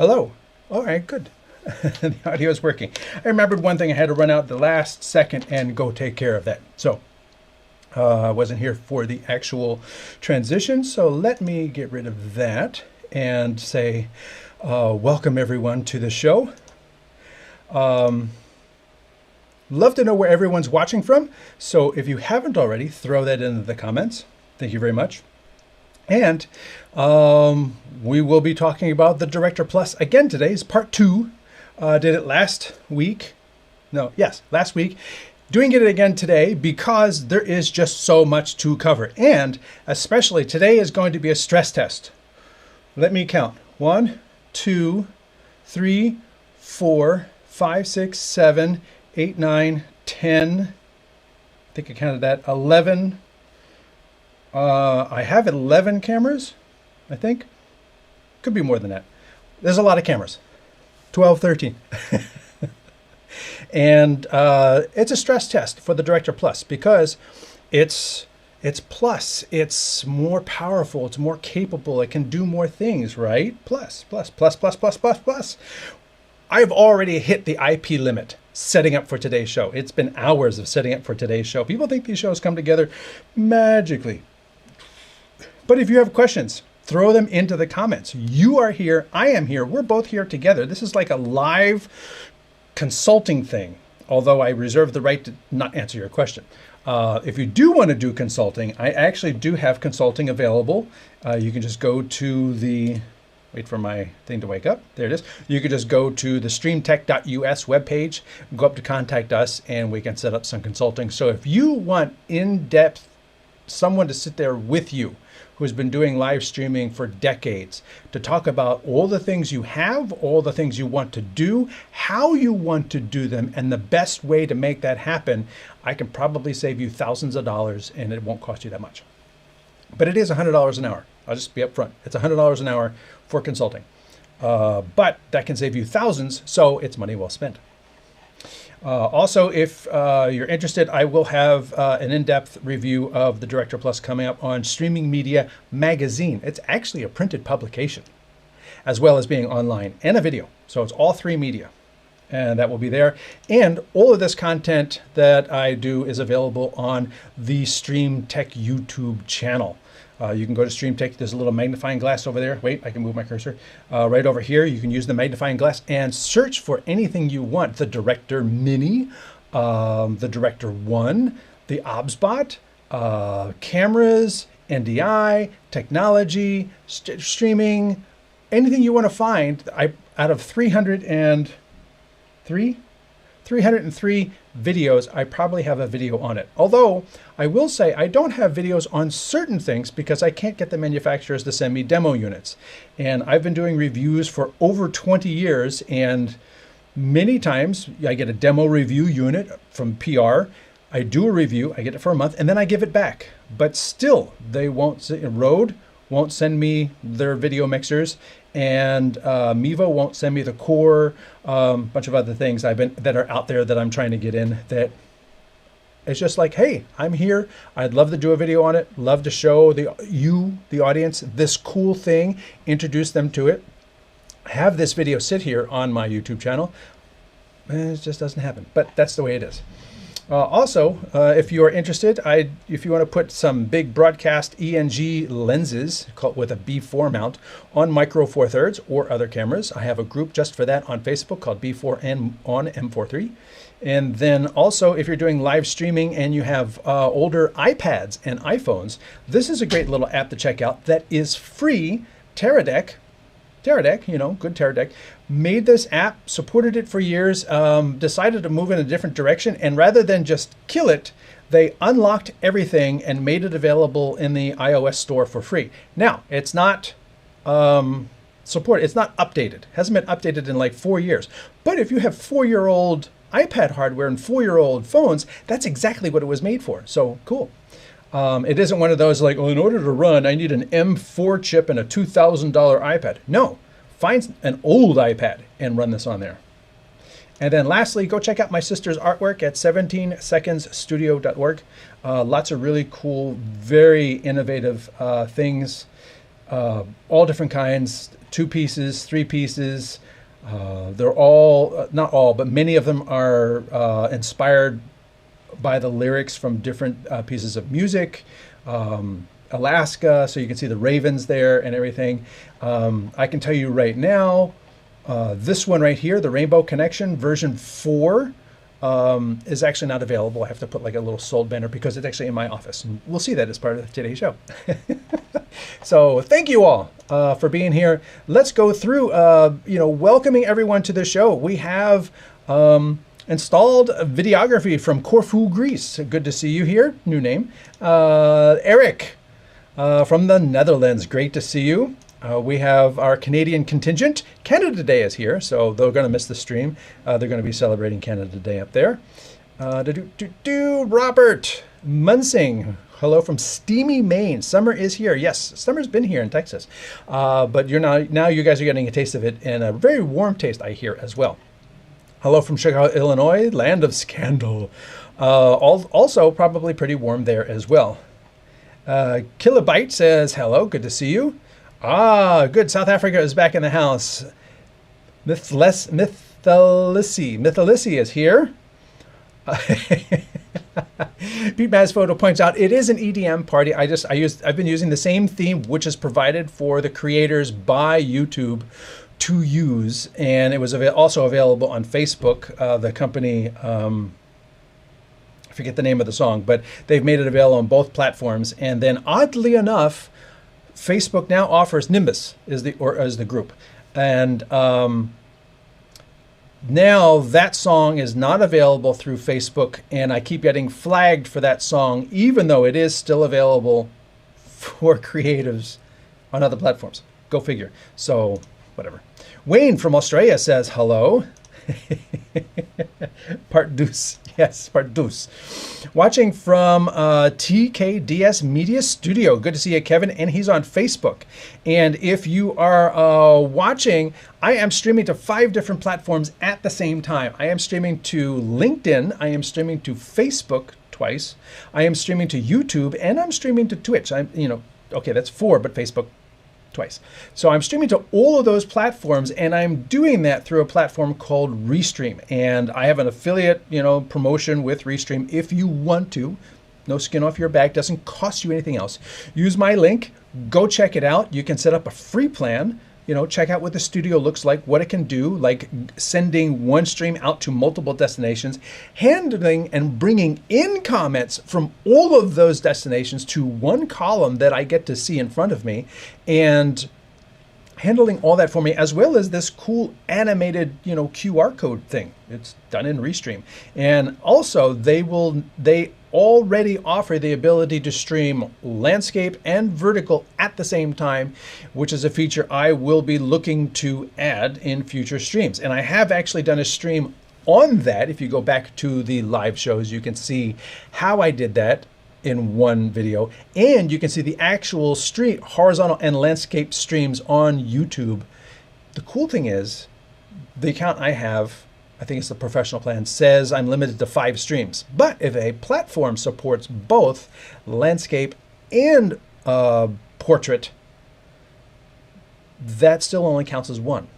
Hello. All right, good. The audio is working. I remembered one thing. I had to run out the last second and go take care of that. So I wasn't here for the actual transition. So let me get rid of that and say welcome everyone to the show. Love to know where everyone's watching from. So if you haven't already, throw that into the comments. Thank you very much. And we will be talking about the Director Plus again today. It's part 2. Did it last week. Last week. Doing it again today because there is just so much to cover. And especially today is going to be a stress test. Let me count. 1, 2, 3, 4, 5, 6, 7, 8, 9, 10. I think I counted that. 11. I have 11 cameras, I think. Could be more than that. There's a lot of cameras. 12, 13. And it's a stress test for the Director Plus because it's plus. It's more powerful. It's more capable. It can do more things, right? Plus. I've already hit the IP limit setting up for today's show. It's been hours of setting up for today's show. People think these shows come together magically. But if you have questions, throw them into the comments. You are here. I am here. We're both here together. This is like a live consulting thing, although I reserve the right to not answer your question. If you do want to do consulting, I actually do have consulting available. You can just go to the, wait for my thing to wake up. There it is. You can just go to the StreamTek.us webpage, go up to contact us, and we can set up some consulting. So if you want in-depth someone to sit there with you, who's been doing live streaming for decades, to talk about all the things you have, all the things you want to do, how you want to do them, and the best way to make that happen, I can probably save you thousands of dollars and it won't cost you that much. But it is $100 an hour. I'll just be upfront. It's $100 an hour for consulting. But that can save you thousands, so it's money well spent. Also, if you're interested, I will have an in-depth review of the Director Plus coming up on Streaming Media Magazine. It's actually a printed publication, as well as being online and a video. So it's all 3 media, and that will be there. And all of this content that I do is available on the StreamTek YouTube channel. You can go to StreamTek. There's a little magnifying glass over there. Wait, I can move my cursor. Right over here, you can use the magnifying glass and search for anything you want. The Director Mini, the Director 1, the OBSBot, cameras, NDI, technology, streaming, anything you want to find. Out of 303 videos, I probably have a video on it. Although I will say I don't have videos on certain things because I can't get the manufacturers to send me demo units. And I've been doing reviews for over 20 years, and many times I get a demo review unit from PR. I do a review, I get it for a month, and then I give it back. But still, they won't, Rode won't send me their video mixers, and Mevo won't send me the core, bunch of other things that are out there that I'm trying to get in. That it's just like, hey, I'm here. I'd love to do a video on it. Love to show the audience, this cool thing. Introduce them to it. Have this video sit here on my YouTube channel. It just doesn't happen, but that's the way it is. Also, if you are interested, if you want to put some big broadcast ENG lenses with a B4 mount on Micro Four Thirds or other cameras, I have a group just for that on Facebook called B4 and on M43. And then also, if you're doing live streaming and you have older iPads and iPhones, this is a great little app to check out that is free. Teradek, you know, good Teradek, made this app, supported it for years, decided to move in a different direction, and rather than just kill it, they unlocked everything and made it available in the iOS store for free. Now, it's not supported, it's not updated, hasn't been updated in like 4 years. But if you have 4-year-old iPad hardware and 4-year-old phones, that's exactly what it was made for. So cool. It isn't one of those like, well, in order to run, I need an M4 chip and a $2,000 iPad. No, find an old iPad and run this on there. And then lastly, go check out my sister's artwork at 17secondsstudio.org. Lots of really cool, very innovative things all different kinds, 2 pieces, 3 pieces. They're all, not all, but many of them are inspired by the lyrics from different pieces of music. Alaska, so you can see the ravens there and everything. I can tell you right now, this one right here, the Rainbow Connection version 4, is actually not available. I have to put like a little sold banner because it's actually in my office. And we'll see that as part of today's show. So thank you all for being here. Let's go through, welcoming everyone to the show. We have installed videography from Corfu, Greece. Good to see you here. New name. Eric from the Netherlands. Great to see you. We have our Canadian contingent. Canada Day is here, so they're going to miss the stream. They're going to be celebrating Canada Day up there. Robert Munsing. Hello from steamy Maine. Summer is here. Yes, summer's been here in Texas. But now you guys are getting a taste of it, and a very warm taste, I hear, as well. Hello from Chicago, Illinois, land of scandal. Also probably pretty warm there as well. Kilobyte says, hello, good to see you. Good. South Africa is back in the house. Mythalici is here. Pete Masfoto points out it is an EDM party. I've been using the same theme which is provided for the creators by YouTube to use, and it was also available on Facebook. The company, I forget the name of the song, but they've made it available on both platforms. And then oddly enough, Facebook now offers Nimbus as the group, and now that song is not available through Facebook, and I keep getting flagged for that song, even though it is still available for creatives on other platforms. Go figure. So whatever. Wayne from Australia says hello. Part-2. Yes, Part-2. Watching from TKDS Media Studio. Good to see you, Kevin. And he's on Facebook. And if you are watching, I am streaming to 5 different platforms at the same time. I am streaming to LinkedIn. I am streaming to Facebook twice. I am streaming to YouTube, and I'm streaming to Twitch. Okay, that's 4, but Facebook twice. So I'm streaming to all of those platforms, and I'm doing that through a platform called Restream. And I have an affiliate, promotion with Restream. If you want to, no skin off your back, doesn't cost you anything else. Use my link, go check it out. You can set up a free plan. Check out what the studio looks like, what it can do, like sending one stream out to multiple destinations, handling and bringing in comments from all of those destinations to one column that I get to see in front of me, and handling all that for me, as well as this cool animated, QR code thing. It's done in Restream. And also they already offer the ability to stream landscape and vertical at the same time, which is a feature I will be looking to add in future streams. And I have actually done a stream on that. If you go back to the live shows, you can see how I did that in one video, and you can see the actual stream, horizontal and landscape streams on YouTube. The cool thing is, the account I have, I think it's the professional plan, says I'm limited to 5 streams. But if a platform supports both landscape and portrait, that still only counts as 1.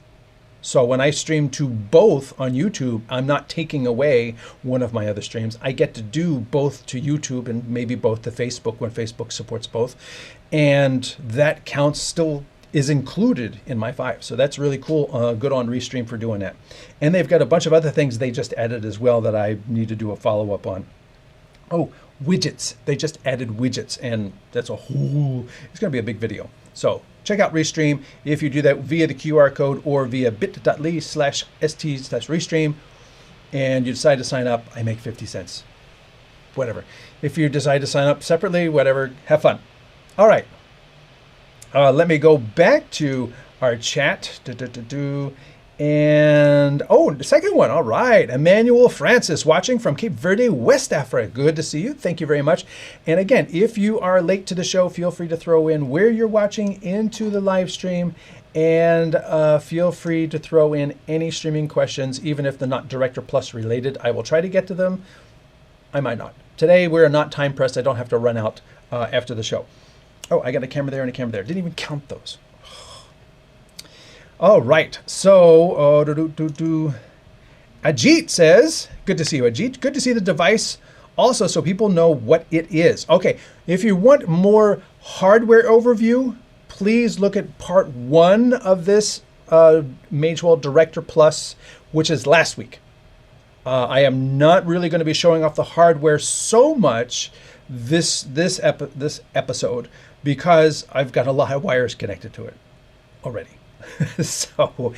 So when I stream to both on YouTube, I'm not taking away one of my other streams. I get to do both to YouTube and maybe both to Facebook when Facebook supports both. And that counts still is included in my 5. So that's really cool. Good on Restream for doing that. And they've got a bunch of other things they just added as well that I need to do a follow-up on. Oh, widgets. They just added widgets, and that's it's going to be a big video. So check out Restream. If you do that via the QR code or via bit.ly/st/Restream, and you decide to sign up, I make 50 cents. Whatever. If you decide to sign up separately, whatever, have fun. All right. Let me go back to our chat. And, the second one. All right. Emmanuel Francis watching from Cape Verde, West Africa. Good to see you. Thank you very much. And again, if you are late to the show, feel free to throw in where you're watching into the live stream. And feel free to throw in any streaming questions, even if they're not Director Plus related. I will try to get to them. I might not. Today, we're not time pressed. I don't have to run out after the show. Oh, I got a camera there and a camera there. Didn't even count those. All right. So, Ajit says, good to see you, Ajit. Good to see the device also so people know what it is. Okay, if you want more hardware overview, please look at part 1 of this Magewell Director Plus, which is last week. I am not really going to be showing off the hardware so much this episode because I've got a lot of wires connected to it already. So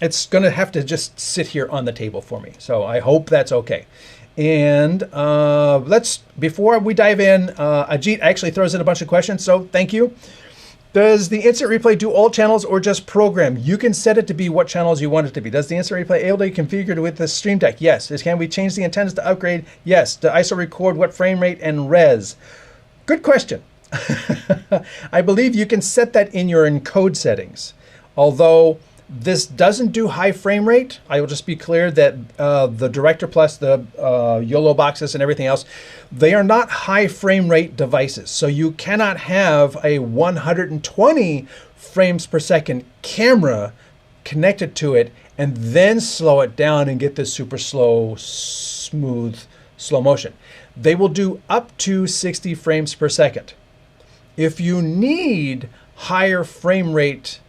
it's going to have to just sit here on the table for me. So I hope that's okay. And before we dive in, Ajit actually throws in a bunch of questions, so thank you. Does the instant replay do all channels or just program? You can set it to be what channels you want it to be. Does the instant replay able to be configured with the StreamTek? Yes. Can we change the antennas to upgrade? Yes. Do ISO record what frame rate and res? Good question. I believe you can set that in your encode settings. Although this doesn't do high frame rate, I will just be clear that the Director Plus, the YOLO boxes and everything else, they are not high frame rate devices. So you cannot have a 120 frames per second camera connected to it and then slow it down and get this super slow, smooth, slow motion. They will do up to 60 frames per second. If you need higher frame rate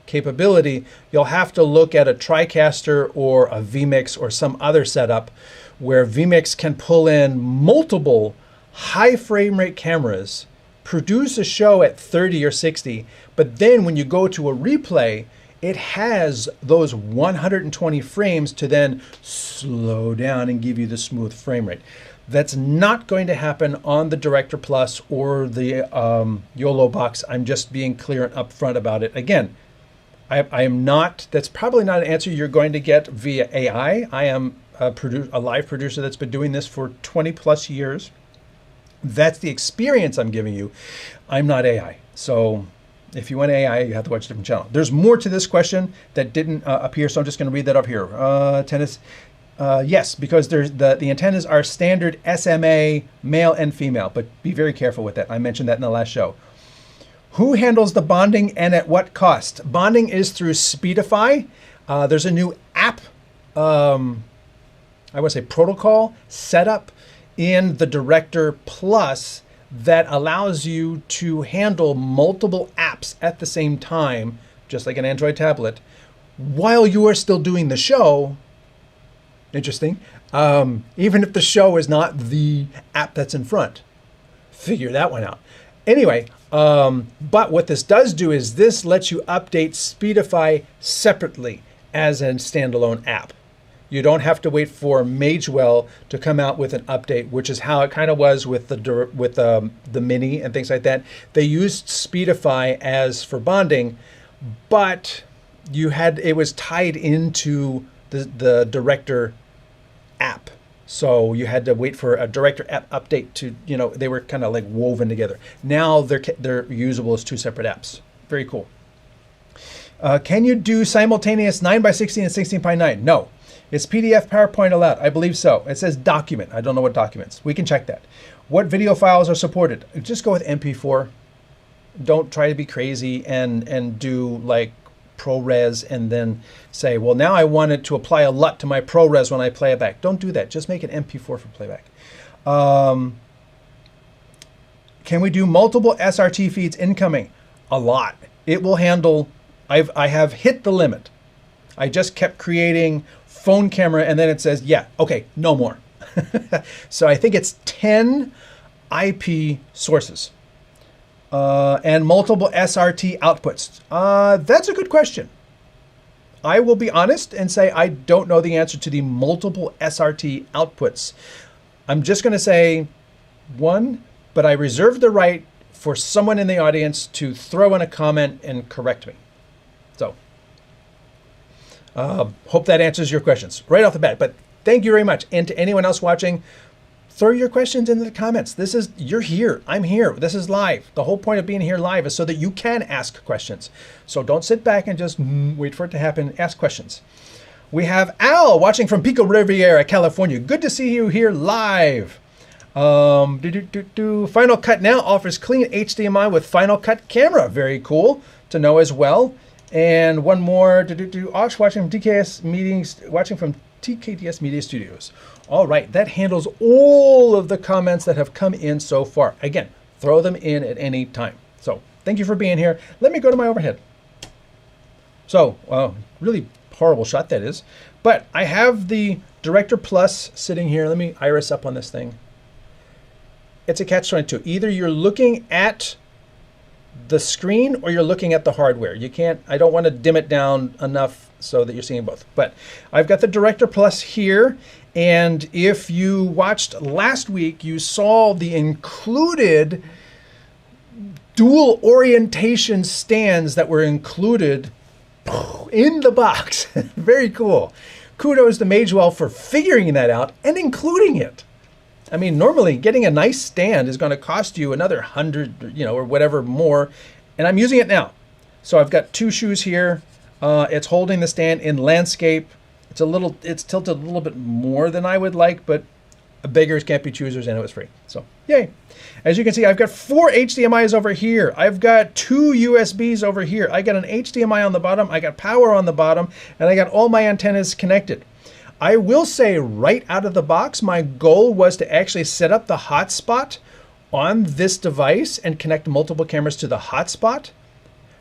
capability, you'll have to look at a TriCaster or a vMix or some other setup where vMix can pull in multiple high frame rate cameras, produce a show at 30 or 60, but then when you go to a replay, it has those 120 frames to then slow down and give you the smooth frame rate. That's not going to happen on the Director Plus or the YOLO box. I'm just being clear and upfront about it. Again, I am not, that's probably not an answer you're going to get via AI. I am a live producer that's been doing this for 20 plus years. That's the experience I'm giving you. I'm not AI. So if you want AI, you have to watch a different channel. There's more to this question that didn't appear, so I'm just going to read that up here. Tennis. Yes, because there's the antennas are standard SMA, male and female, but be very careful with that. I mentioned that in the last show. Who handles the bonding and at what cost? Bonding is through Speedify. There's a new app, I would say protocol setup in the Director Plus that allows you to handle multiple apps at the same time, just like an Android tablet, while you are still doing the show. Interesting. Even if the show is not the app that's in front. Figure that one out. Anyway, but what this does do is this lets you update Speedify separately as a standalone app. You don't have to wait for Magewell to come out with an update, which is how it kind of was with the Mini and things like that. They used Speedify as for bonding, but it was tied into the Director app. So you had to wait for a Director app update to, they were kind of like woven together. Now they're usable as two separate apps. Very cool. Can you do simultaneous 9x16 and 16x9? No. Is PDF PowerPoint allowed? I believe so. It says document. I don't know what documents. We can check that. What video files are supported? Just go with MP4. Don't try to be crazy and do like ProRes and then say, well, now I want it to apply a LUT to my ProRes when I play it back. Don't do that. Just make it MP4 for playback. Can we do multiple SRT feeds incoming? A lot. It will handle, I have hit the limit. I just kept creating phone camera and then it says, yeah, okay, no more. So I think it's 10 IP sources. And multiple SRT outputs? That's a good question. I will be honest and say I don't know the answer to the multiple SRT outputs. I'm just going to say one, but I reserve the right for someone in the audience to throw in a comment and correct me. So, hope that answers your questions right off the bat. But thank you very much. And to anyone else watching, throw your questions into the comments. You're here. I'm here. This is live. The whole point of being here live is so that you can ask questions. So don't sit back and just wait for it to happen. Ask questions. We have Al watching from Pico Riviera, California. Good to see you here live. Final Cut now offers clean HDMI with Final Cut camera. Very cool to know as well. And one more. Osh watching from TKS meetings. Watching from TKDS Media Studios. All right, that handles all of the comments that have come in so far. Again, throw them in at any time. So thank you for being here. Let me go to my overhead. So, really horrible shot that is. But I have the Director Plus sitting here. Let me iris up on this thing. It's a catch-22. Either you're looking at the screen or you're looking at the hardware. You can't, I don't want to dim it down enough so that you're seeing both. But I've got the Director Plus here. And if you watched last week, you saw the included dual orientation stands that were included in the box. Very cool. Kudos to Magewell for figuring that out and including it. I mean, normally getting a nice stand is going to cost you another 100, or whatever more. And I'm using it now. So I've got two shoes here. It's holding the stand in landscape. It's tilted a little bit more than I would like, but beggars can't be choosers, and it was free. So yay. As you can see, I've got 4 HDMIs over here. I've got 2 USBs over here. I got an HDMI on the bottom. I got power on the bottom, and I got all my antennas connected. I will say right out of the box, my goal was to actually set up the hotspot on this device and connect multiple cameras to the hotspot.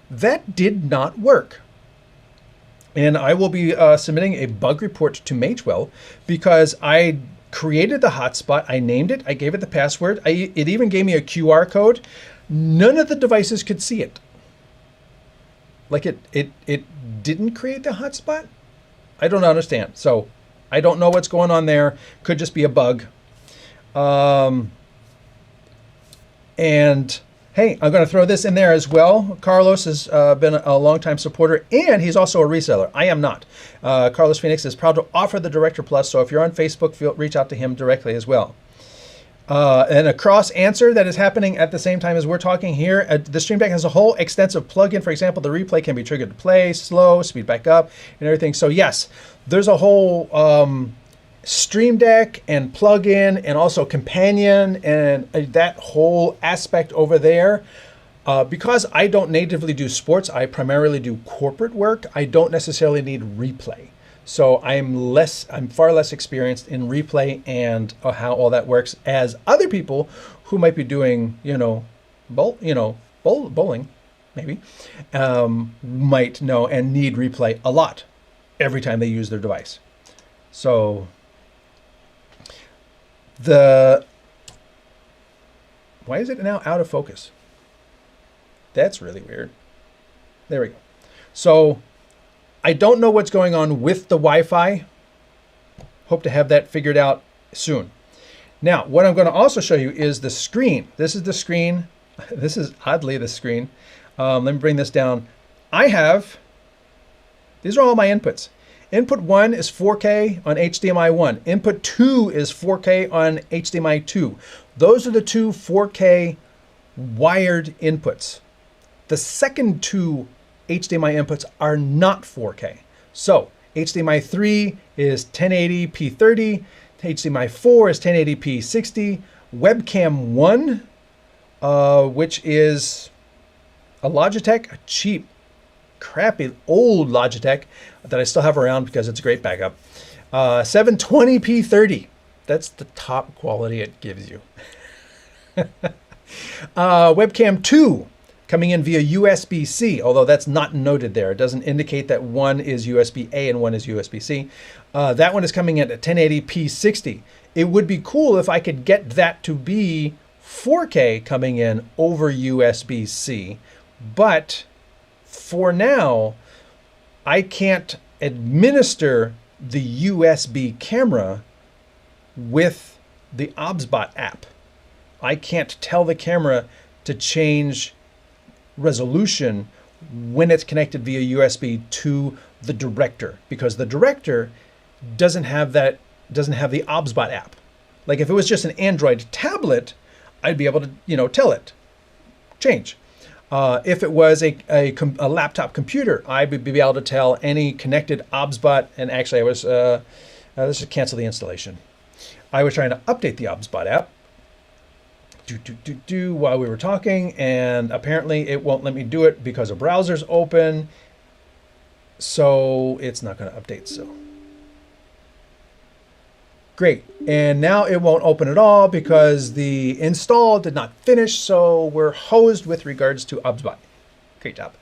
That did not work. And I will be submitting a bug report to Magewell because I created the hotspot, I named it, I gave it the password, it even gave me a QR code. None of the devices could see it. Like it didn't create the hotspot? I don't understand. So I don't know what's going on there. Could just be a bug. And hey, I'm going to throw this in there as well. Carlos has been a longtime supporter, and he's also a reseller. I am not. Carlos Phoenix is proud to offer the Director Plus, so if you're on Facebook, reach out to him directly as well. And a cross answer that is happening at the same time as we're talking here. The StreamTek has a whole extensive plugin. For example, the replay can be triggered to play, slow, speed back up, and everything. So yes, there's a whole Stream Deck and plugin and also companion and that whole aspect over there. Because I don't natively do sports, I primarily do corporate work. I don't necessarily need replay. So I'm far less experienced in replay and how all that works as other people who might be doing, bowling, maybe, might know and need replay a lot every time they use their device. So why is it now out of focus? That's really weird. There we go. So I don't know what's going on with the Wi-Fi. Hope to have that figured out soon. Now, what I'm going to also show you is the screen. This is the screen. This is oddly the screen. Let me bring this down. These are all my inputs. Input 1 is 4K on HDMI 1. Input 2 is 4K on HDMI 2. Those are the 2 4K wired inputs. The second 2 HDMI inputs are not 4K. So HDMI 3 is 1080p 30, HDMI 4 is 1080p 60, webcam 1, which is a Logitech, a cheap, crappy old Logitech that I still have around because it's a great backup. 720p 30. That's the top quality it gives you. Webcam 2 coming in via USB-C, although that's not noted there. It doesn't indicate that one is USB-A and one is USB-C. That one is coming in at 1080p 60. It would be cool if I could get that to be 4K coming in over USB-C, but for now, I can't administer the USB camera with the OBSBot app. I can't tell the camera to change resolution when it's connected via USB to the director, because the director doesn't have the OBSBot app. Like if it was just an Android tablet, I'd be able to, tell it, change. If it was a laptop computer, I would be able to tell any connected OBSBot, and actually let's just cancel the installation. I was trying to update the OBSBot app, while we were talking, and apparently it won't let me do it because a browser's open. So it's not going to update. So great. And now it won't open at all because the install did not finish. So we're hosed with regards to OBSBot. Great job.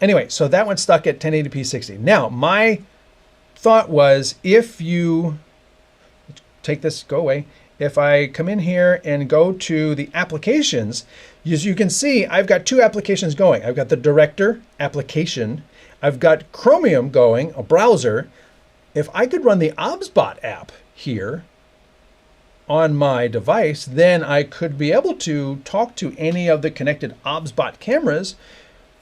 Anyway, so that one's stuck at 1080p 60. Now, my thought was, if you take this, go away. If I come in here and go to the applications, as you can see, I've got two applications going. I've got the Director application. I've got Chromium going, a browser. If I could run the OBSBot app here on my device, then I could be able to talk to any of the connected OBSBot cameras,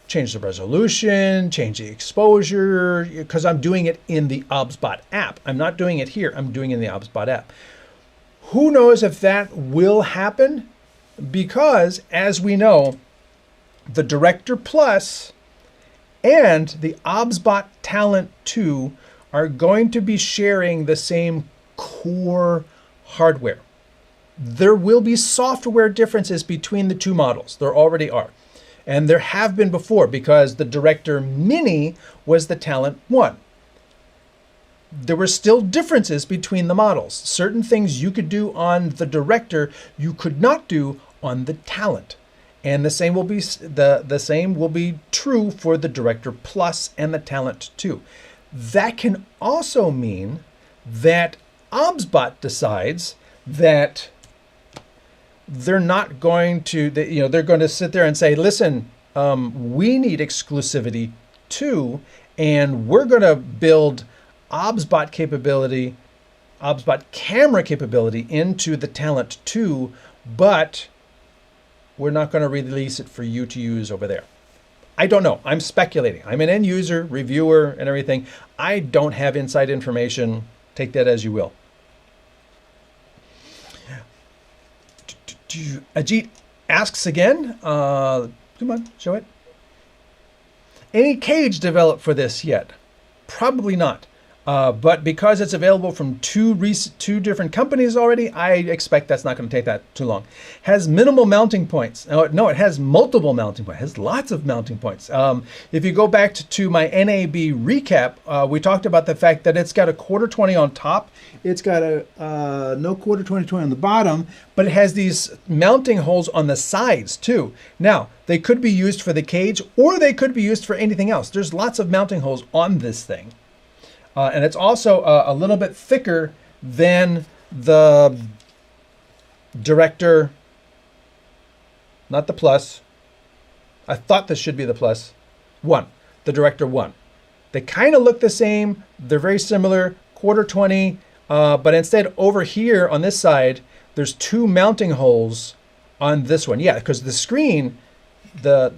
change the resolution, change the exposure, because I'm doing it in the OBSBot app. I'm not doing it here, I'm doing it in the OBSBot app. Who knows if that will happen? Because, as we know, the Director Plus and the OBSBot Talent 2 are going to be sharing the same core hardware. There will be software differences between the two models. There already are. And there have been before, because the Director Mini was the Talent 1. There were still differences between the models. Certain things you could do on the Director you could not do on the Talent. And the same will be true for the Director Plus and the Talent 2. That can also mean that OBSBot decides that they're not going to, they're going to sit there and say, listen, we need exclusivity too, and we're going to build OBSBot capability, OBSBot camera capability into the Talent 2, but we're not going to release it for you to use over there. I don't know. I'm speculating. I'm an end user, reviewer, and everything. I don't have inside information. Take that as you will. Ajit asks again, come on, show it. Any cage developed for this yet? Probably not. But because it's available from two different companies already, I expect that's not going to take that too long. Has minimal mounting points. No, it has multiple mounting points. It has lots of mounting points. If you go back to my NAB recap, we talked about the fact that it's got a 1/4-20 on top. It's got a no 1/4-20 on the bottom, but it has these mounting holes on the sides too. Now, they could be used for the cage, or they could be used for anything else. There's lots of mounting holes on this thing. And it's also a little bit thicker than the Director, not the Plus. I thought this should be the Plus 1, the Director 1. They kind of look the same. They're very similar, 1/4-20, but instead over here on this side, there's two mounting holes on this one. Yeah, because the screen, the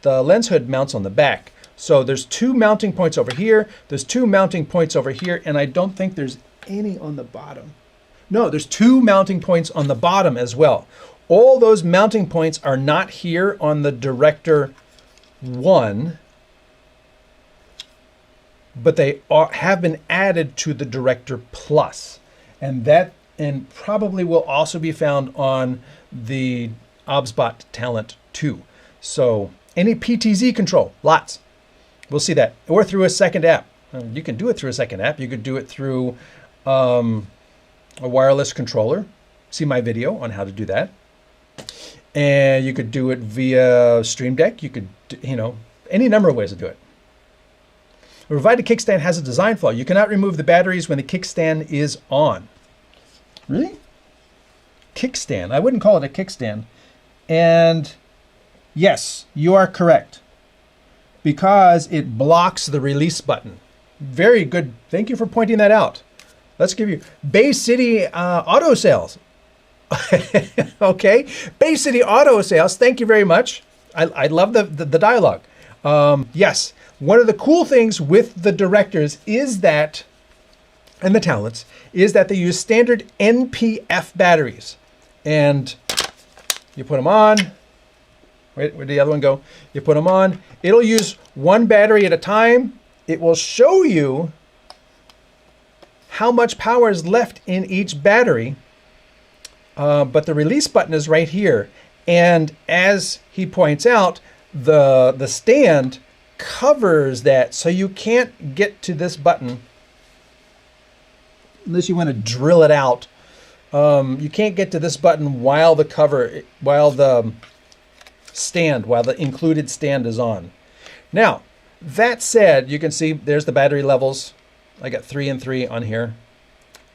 lens hood mounts on the back. So there's two mounting points over here, there's two mounting points over here, and I don't think there's any on the bottom. No, there's two mounting points on the bottom as well. All those mounting points are not here on the Director 1, but they have been added to the Director Plus. And probably will also be found on the OBSBot Talent 2. So any PTZ control, lots. We'll see that, or through a second app. You can do it through a second app. You could do it through a wireless controller. See my video on how to do that. And you could do it via StreamTek. You could, any number of ways to do it. A provided kickstand has a design flaw. You cannot remove the batteries when the kickstand is on. Really? Kickstand. I wouldn't call it a kickstand. And yes, you are correct, because it blocks the release button. Very good. Thank you for pointing that out. Let's give you Bay City Auto Sales. Okay, Bay City Auto Sales. Thank you very much. I love the dialogue. Yes, one of the cool things with the Directors is that, and the Talents, is that they use standard NPF batteries. And you put them on. Where'd the other one go? You put them on. It'll use one battery at a time. It will show you how much power is left in each battery. but the release button is right here. And as he points out, the stand covers that, so you can't get to this button unless you want to drill it out. You can't get to this button while the included stand is on. Now, that said, you can see there's the battery levels. I got 3 and 3 on here.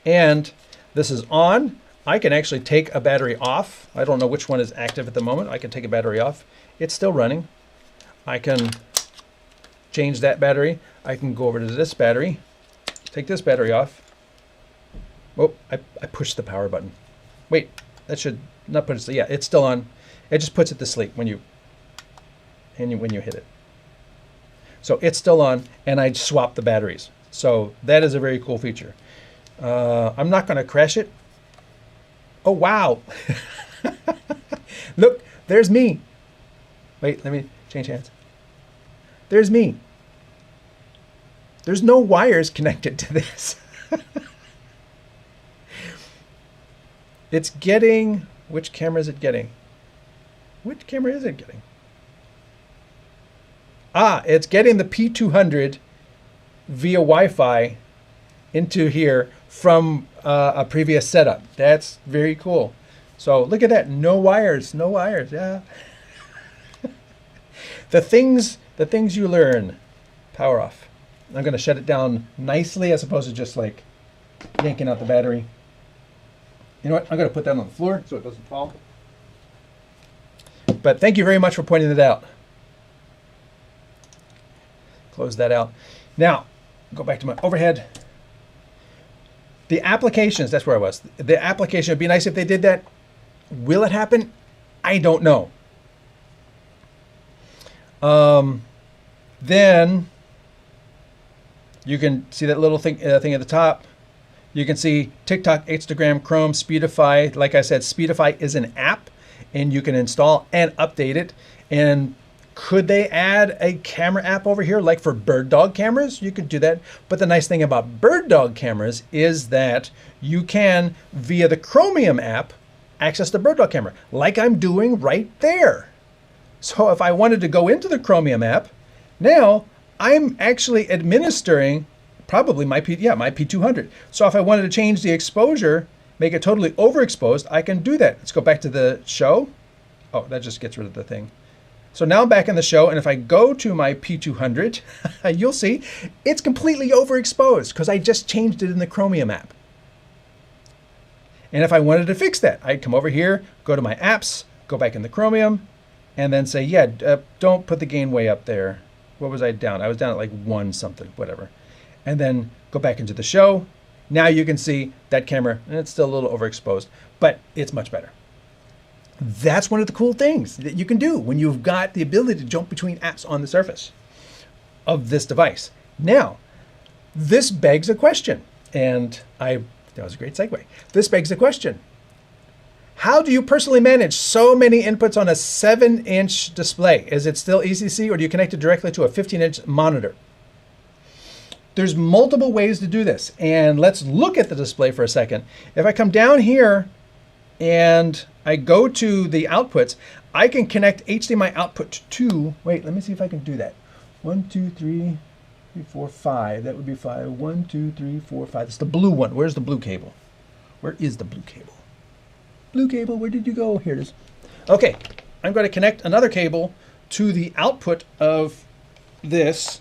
And this is on. I can actually take a battery off. I don't know which one is active at the moment. I can take a battery off. It's still running. I can change that battery. I can go over to this battery, take this battery off. Oh, I pushed the power button. Wait, that should not put it to, yeah, it's still on. It just puts it to sleep when you hit it. So it's still on, and I swapped the batteries. So that is a very cool feature. I'm not going to crash it. Oh, wow. Look, there's me. Wait, let me change hands. There's me. There's no wires connected to this. It's getting, which camera is it getting? Which camera is it getting? Ah, it's getting the P200 via Wi-Fi into here from a previous setup. That's very cool. So look at that, no wires, yeah. The things you learn. Power off. I'm going to shut it down nicely as opposed to just like yanking out the battery. You know what? I'm going to put that on the floor so it doesn't fall. But thank you very much for pointing it out. Close that out. Now, go back to my overhead. The applications, that's where I was. The application, it'd be nice if they did that. Will it happen? I don't know. Then you can see that little thing at the top. You can see TikTok, Instagram, Chrome, Speedify. Like I said, Speedify is an app, and you can install and update it. And could they add a camera app over here, like for bird dog cameras? You could do that. But the nice thing about bird dog cameras is that you can, via the Chromium app, access the bird dog camera, like I'm doing right there. So if I wanted to go into the Chromium app, now I'm actually administering probably my P200. So if I wanted to change the exposure, make it totally overexposed, I can do that. Let's go back to the show. Oh, that just gets rid of the thing. So now I'm back in the show, and if I go to my P200, you'll see it's completely overexposed because I just changed it in the Chromium app. And if I wanted to fix that, I'd come over here, go to my apps, go back in the Chromium, and then say, yeah, don't put the gain way up there. What was I down? I was down at like 1 something, whatever. And then go back into the show. Now you can see that camera, and it's still a little overexposed, but it's much better. That's one of the cool things that you can do when you've got the ability to jump between apps on the surface of this device. Now, this begs a question, and that was a great segue. This begs a question. How do you personally manage so many inputs on a 7-inch display? Is it still easy to see, or do you connect it directly to a 15-inch monitor? There's multiple ways to do this, and let's look at the display for a second. If I come down here and I go to the outputs, I can connect HDMI output to, wait, let me see if I can do that. 1, 2, 3, 4, 5. That would be 5. 1, 2, 3, 4, 5. It's the blue one. Where's the blue cable? Where is the blue cable? Blue cable, where did you go? Here it is. Okay, I'm going to connect another cable to the output of this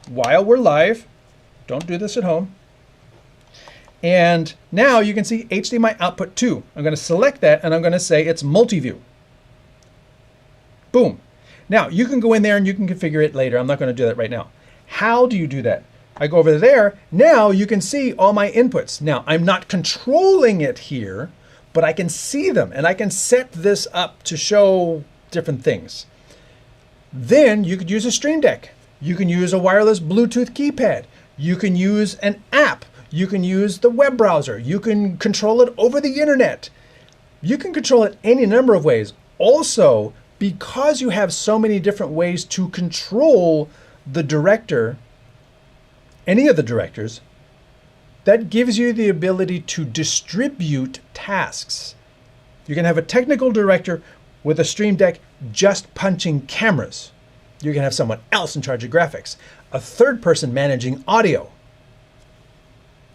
while we're live. Don't do this at home. And now you can see HDMI output 2. I'm going to select that, and I'm going to say it's multi-view. Boom. Now, you can go in there and you can configure it later. I'm not going to do that right now. How do you do that? I go over there. Now you can see all my inputs. Now, I'm not controlling it here, but I can see them, and I can set this up to show different things. Then you could use a StreamTek. You can use a wireless Bluetooth keypad. You can use an app. You can use the web browser. You can control it over the internet. You can control it any number of ways. Also, because you have so many different ways to control the director, any of the directors, That gives you the ability to distribute tasks. You can have a technical director with a StreamTek just punching cameras. You can have someone else in charge of graphics, a third person managing audio,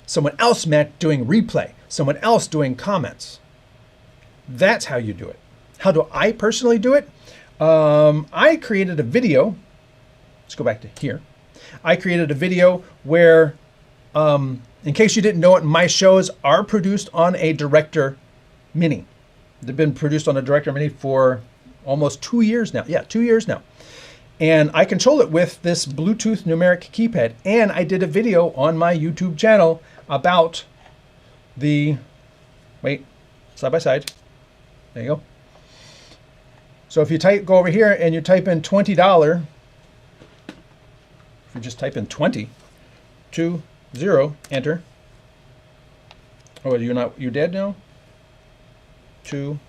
someone else doing replay, someone else doing comments. That's how you do it. How do I personally do it? I created a video. Let's go back to here. I created a video where, in case you didn't know it, my shows are produced on a Director Mini. They've been produced on a Director Mini for almost 2 years now. Yeah, 2 years now. And I control it with this Bluetooth numeric keypad. And I did a video on my YouTube channel about the, wait, side by side. There you go. So if you go over here and you type in $20, if you just type in 20, 2, 0, enter. Oh, you dead now? 2.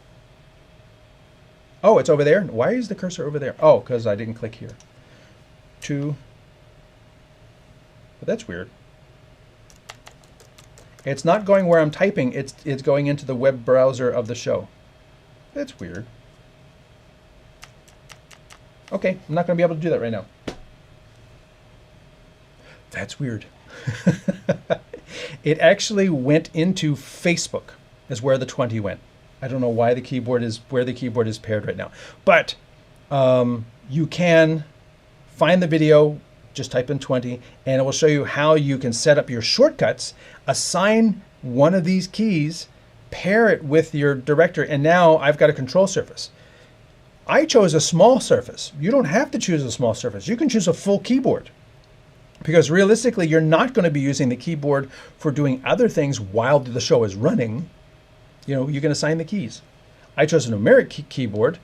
Oh, it's over there. Why is the cursor over there? Oh, because I didn't click here. 2. But that's weird. It's not going where I'm typing. It's going into the web browser of the show. That's weird. Okay, I'm not going to be able to do that right now. That's weird. It actually went into Facebook is where the 20 went. I don't know why the keyboard is where the keyboard is paired right now. But you can find the video, just type in 20, and it will show you how you can set up your shortcuts, assign one of these keys, pair it with your director, and now I've got a control surface. I chose a small surface. You don't have to choose a small surface. You can choose a full keyboard. Because realistically, you're not going to be using the keyboard for doing other things while the show is running. You know, you can assign the keys. I chose a numeric keyboard.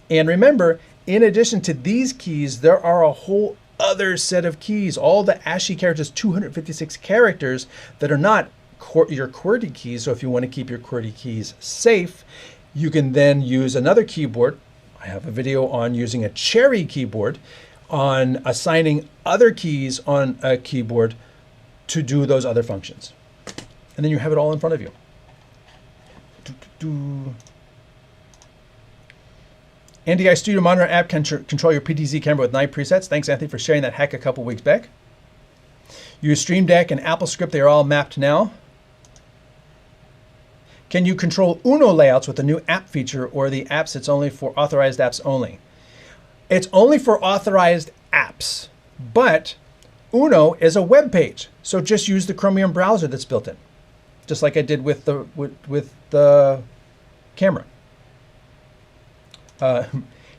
And remember, in addition to these keys, there are a whole other set of keys. All the ASCII characters, 256 characters that are not your QWERTY keys. So if you want to keep your QWERTY keys safe, you can then use another keyboard. I have a video on using a Cherry keyboard, on assigning other keys on a keyboard to do those other functions. And then you have it all in front of you. NDI Studio Monitor app can control your PTZ camera with 9 presets. Thanks, Anthony, for sharing that hack a couple weeks back. Use StreamTek and AppleScript. They are all mapped now. Can you control Uno layouts with the new app feature, or the apps it's only for authorized apps only? It's only for authorized apps, but Uno is a web page. So just use the Chromium browser that's built in, just like I did with the camera.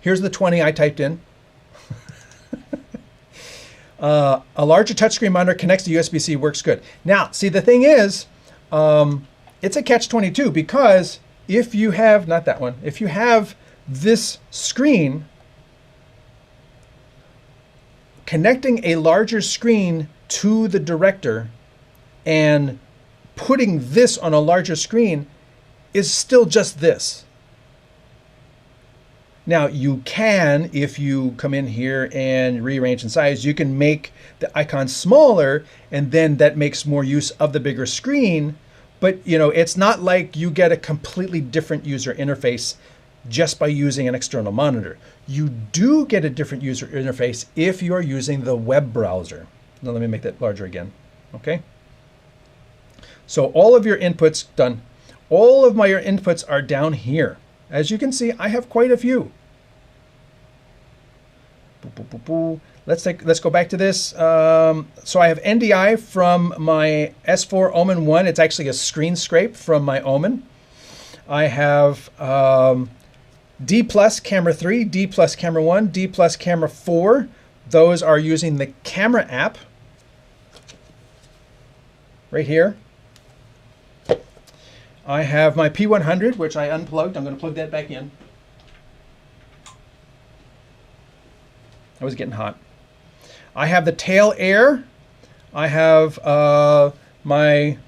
Here's the 20 I typed in. A larger touchscreen monitor connects to USB-C, works good. Now, see, the thing is, it's a catch-22, because if you have, not that one, if you have this screen, connecting a larger screen to the director and putting this on a larger screen is still just this. Now you can, if you come in here and rearrange in size, you can make the icon smaller, and then that makes more use of the bigger screen. But you know, it's not like you get a completely different user interface just by using an external monitor. You do get a different user interface if you are using the web browser. Now let me make that larger again, okay? So all of your inputs done. All of my inputs are down here. As you can see, I have quite a few. Let's go back to this. So I have NDI from my S4 Omen 1. It's actually a screen scrape from my Omen. I have D plus camera 3, D plus camera 1, D plus camera 4. Those are using the camera app right here. I have my P100, which I unplugged. I'm going to plug that back in. That was getting hot. I have the Tail Air. I have my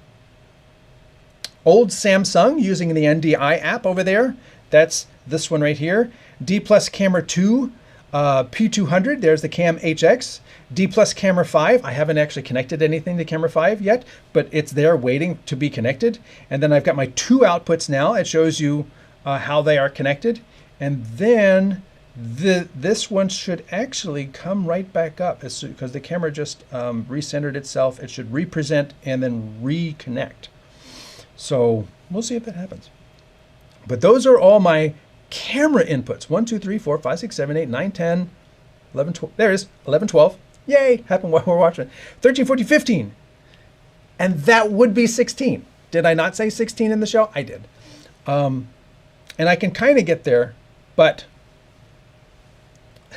old Samsung using the NDI app over there. That's this one right here. D plus camera 2. P200, there's the Cam HX. D plus camera 5, I haven't actually connected anything to camera 5 yet, but it's there waiting to be connected. And then I've got my 2 outputs now. It shows you how they are connected. And then this one should actually come right back up because the camera just recentered itself. It should represent and then reconnect. So we'll see if that happens. But those are all my camera inputs. 1, 2, 3, 4, 5, 6, 7, 8, 9, 10, 11, 12. There it is. 11, 12. Yay! Happened while we're watching. 13, 14, 15. And that would be 16. Did I not say 16 in the show? I did. And I can kind of get there, but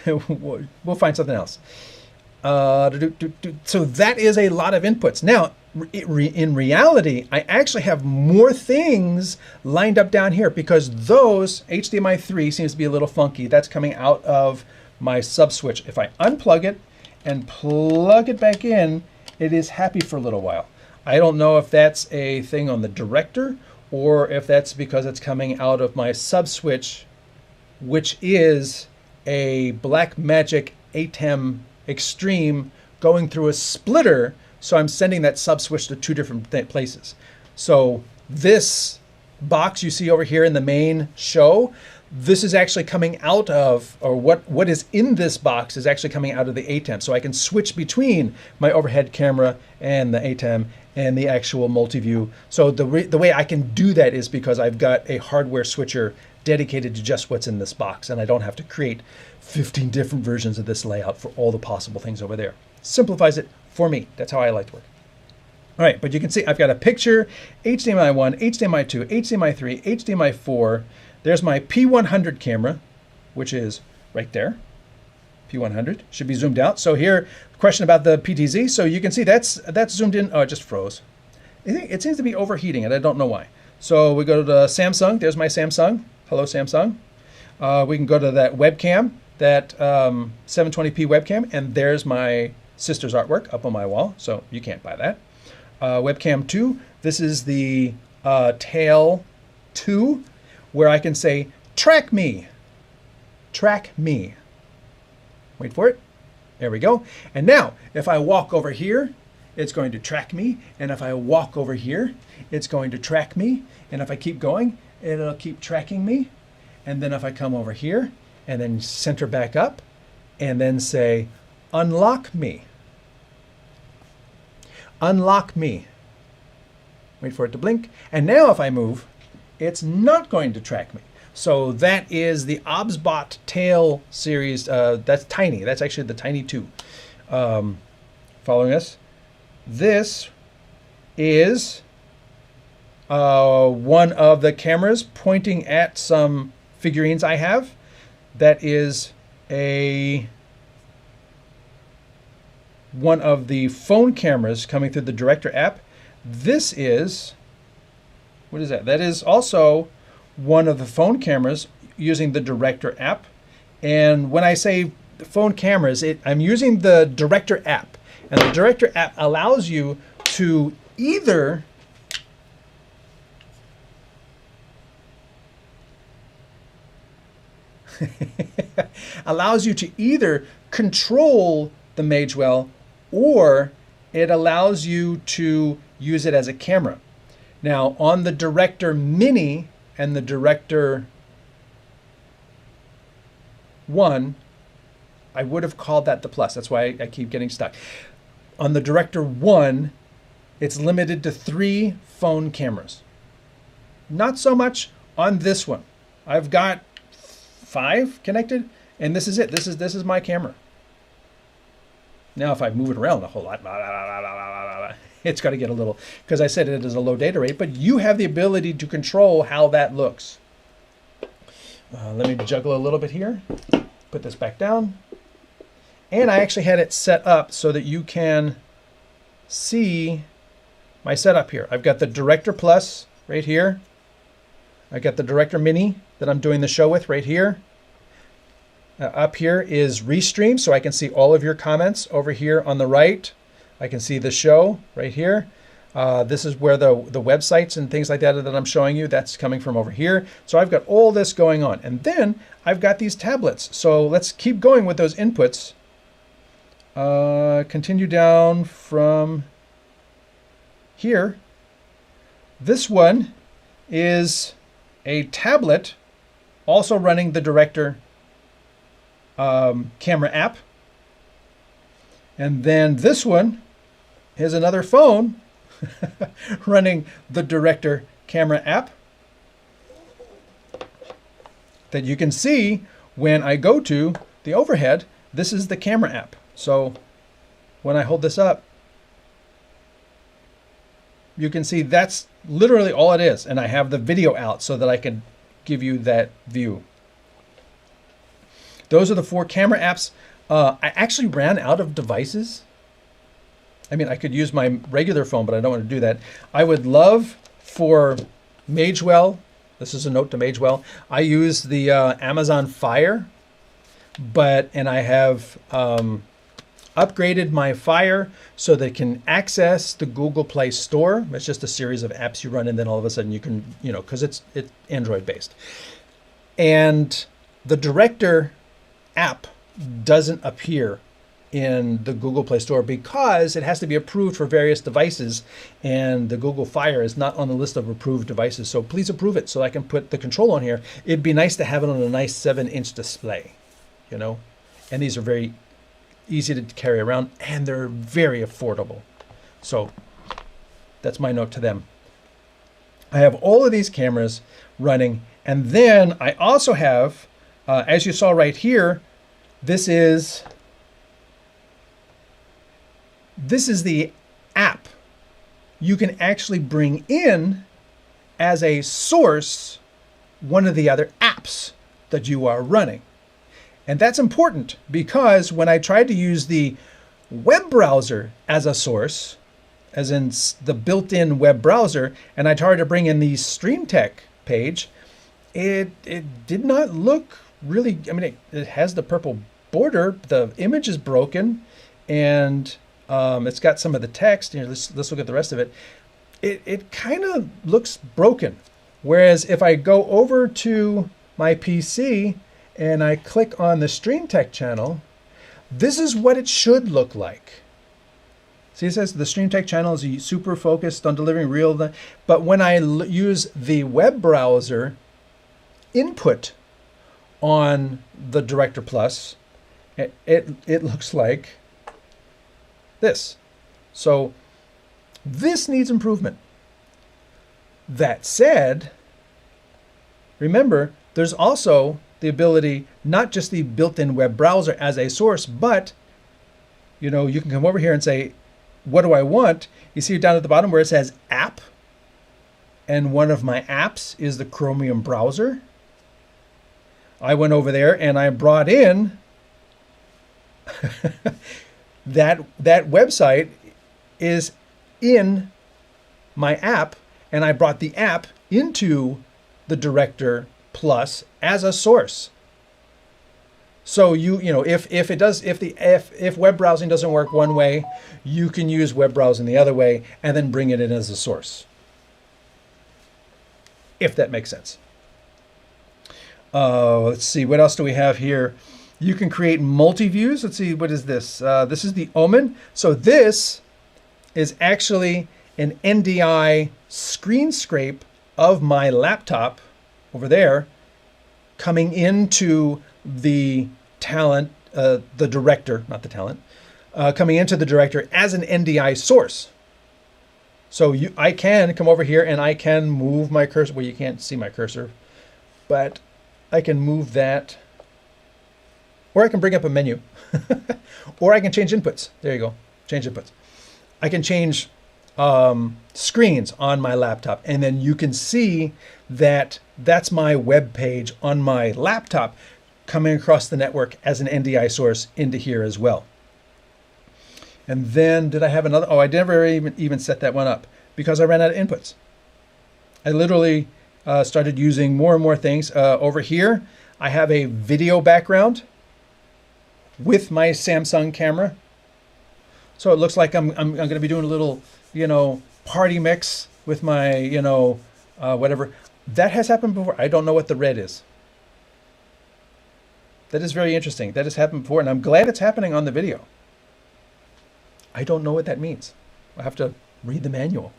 we'll find something else. So that is a lot of inputs. Now, in reality, I actually have more things lined up down here because those HDMI 3 seems to be a little funky. That's coming out of my sub switch. If I unplug it and plug it back in, it is happy for a little while. I don't know if that's a thing on the director or if that's because it's coming out of my sub switch, which is a Blackmagic ATEM Extreme going through a splitter. So I'm sending that sub switch to 2 different places. So this box you see over here in the main show, this is actually coming out of, or what is in this box is actually coming out of the ATEM. So I can switch between my overhead camera and the ATEM and the actual multi-view. So the way I can do that is because I've got a hardware switcher dedicated to just what's in this box, and I don't have to create 15 different versions of this layout for all the possible things over there. Simplifies it for me. That's how I like to work. All right, but you can see I've got a picture, HDMI 1, HDMI 2, HDMI 3, HDMI 4. There's my P100 camera, which is right there. P100 should be zoomed out. So here, question about the PTZ. So you can see that's zoomed in. Oh, it just froze. It seems to be overheating, and I don't know why. So we go to the Samsung. There's my Samsung. Hello, Samsung. We can go to that webcam, that 720p webcam, and there's my sister's artwork up on my wall. So you can't buy that. Webcam 2. This is the Tail 2, where I can say, track me. Track me. Wait for it. There we go. And now, if I walk over here, it's going to track me. And if I walk over here, it's going to track me. And if I keep going, it'll keep tracking me. And then if I come over here and then center back up and then say, unlock me. Unlock me. Wait for it to blink. And now if I move, it's not going to track me. So that is the OBSBot Tail series. That's tiny. That's actually the Tiny 2. Following us. This is one of the cameras pointing at some figurines I have. That is one of the phone cameras coming through the Director app. This is, what is that? That is also one of the phone cameras using the Director app. And when I say phone cameras, I'm using the Director app. And the Director app allows you to either control the Magewell, or it allows you to use it as a camera. Now on the Director Mini and the Director 1, I would have called that the Plus. That's why I keep getting stuck. On the Director 1, it's limited to 3 phone cameras. Not so much on this one. I've got 5 connected, and this is it. This is my camera. Now if I move it around a whole lot, it's got to get a little, because I said it is a low data rate, but you have the ability to control how that looks. Let me juggle a little bit here. Put this back down. And I actually had it set up so that you can see my setup here. I've got the Director Plus right here. I got the Director Mini that I'm doing the show with right here. Up here is Restream, so I can see all of your comments over here on the right. I can see the show right here. This is where the websites and things like that I'm showing you, that's coming from over here. So I've got all this going on. And then I've got these tablets. So let's keep going with those inputs. Continue down from here. This one is a tablet also running the Director camera app. And then this one is another phone running the Director camera app that you can see when I go to the overhead. This is the camera app. So when I hold this up, you can see that's literally all it is. And I have the video out so that I can give you that view. Those are the 4 camera apps. I actually ran out of devices. I mean, I could use my regular phone, but I don't want to do that. I would love for Magewell. This is a note to Magewell. I use the Amazon Fire, and I have upgraded my Fire so that it can access the Google Play Store. It's just a series of apps you run, and then all of a sudden you can, because it's Android based. And the Director app doesn't appear in the Google Play Store because it has to be approved for various devices, and the Google Fire is not on the list of approved devices. So please approve it so I can put the control on here. It'd be nice to have it on a nice 7-inch display, and these are very easy to carry around, and they're very affordable. So that's my note to them. I have all of these cameras running, and then I also have, as you saw right here, this is the app you can actually bring in as a source one of the other apps that you are running. And that's important because when I tried to use the web browser as a source, as in the built-in web browser, and I tried to bring in the StreamTek page, it did not look really, I mean, it has the purple border, the image is broken, and it's got some of the text. Let's look at the rest of it. It kind of looks broken. Whereas if I go over to my PC and I click on the StreamTek channel, this is what it should look like. See, it says the StreamTek channel is super focused on delivering real, but when I use the web browser input on the Director Plus, it looks like this. So this needs improvement. That said, remember, there's also the ability, not just the built-in web browser as a source, but you can come over here and say, what do I want? You see down at the bottom where it says app, and one of my apps is the Chromium browser. I went over there and I brought in that website is in my app, and I brought the app into the Director Plus as a source. So if web browsing doesn't work one way, you can use web browsing the other way and then bring it in as a source. If that makes sense. Let's see, what else do we have here? You can create multi-views. Let's see, what is this? This is the Omen. So this is actually an NDI screen scrape of my laptop over there coming into the talent, the Director, not the talent, coming into the Director as an NDI source. So I can come over here and I can move my cursor. Well, you can't see my cursor, but I can move that, or I can bring up a menu, or I can change inputs. There you go, change inputs. I can change screens on my laptop, and then you can see that that's my web page on my laptop coming across the network as an NDI source into here as well. And then did I have another? Oh, I never even set that one up because I ran out of inputs. I literally started using more and more things. Over here, I have a video background with my Samsung camera. So it looks like I'm going to be doing a little, party mix with my, whatever. That has happened before. I don't know what the red is. That is very interesting. That has happened before, and I'm glad it's happening on the video. I don't know what that means. I have to read the manual.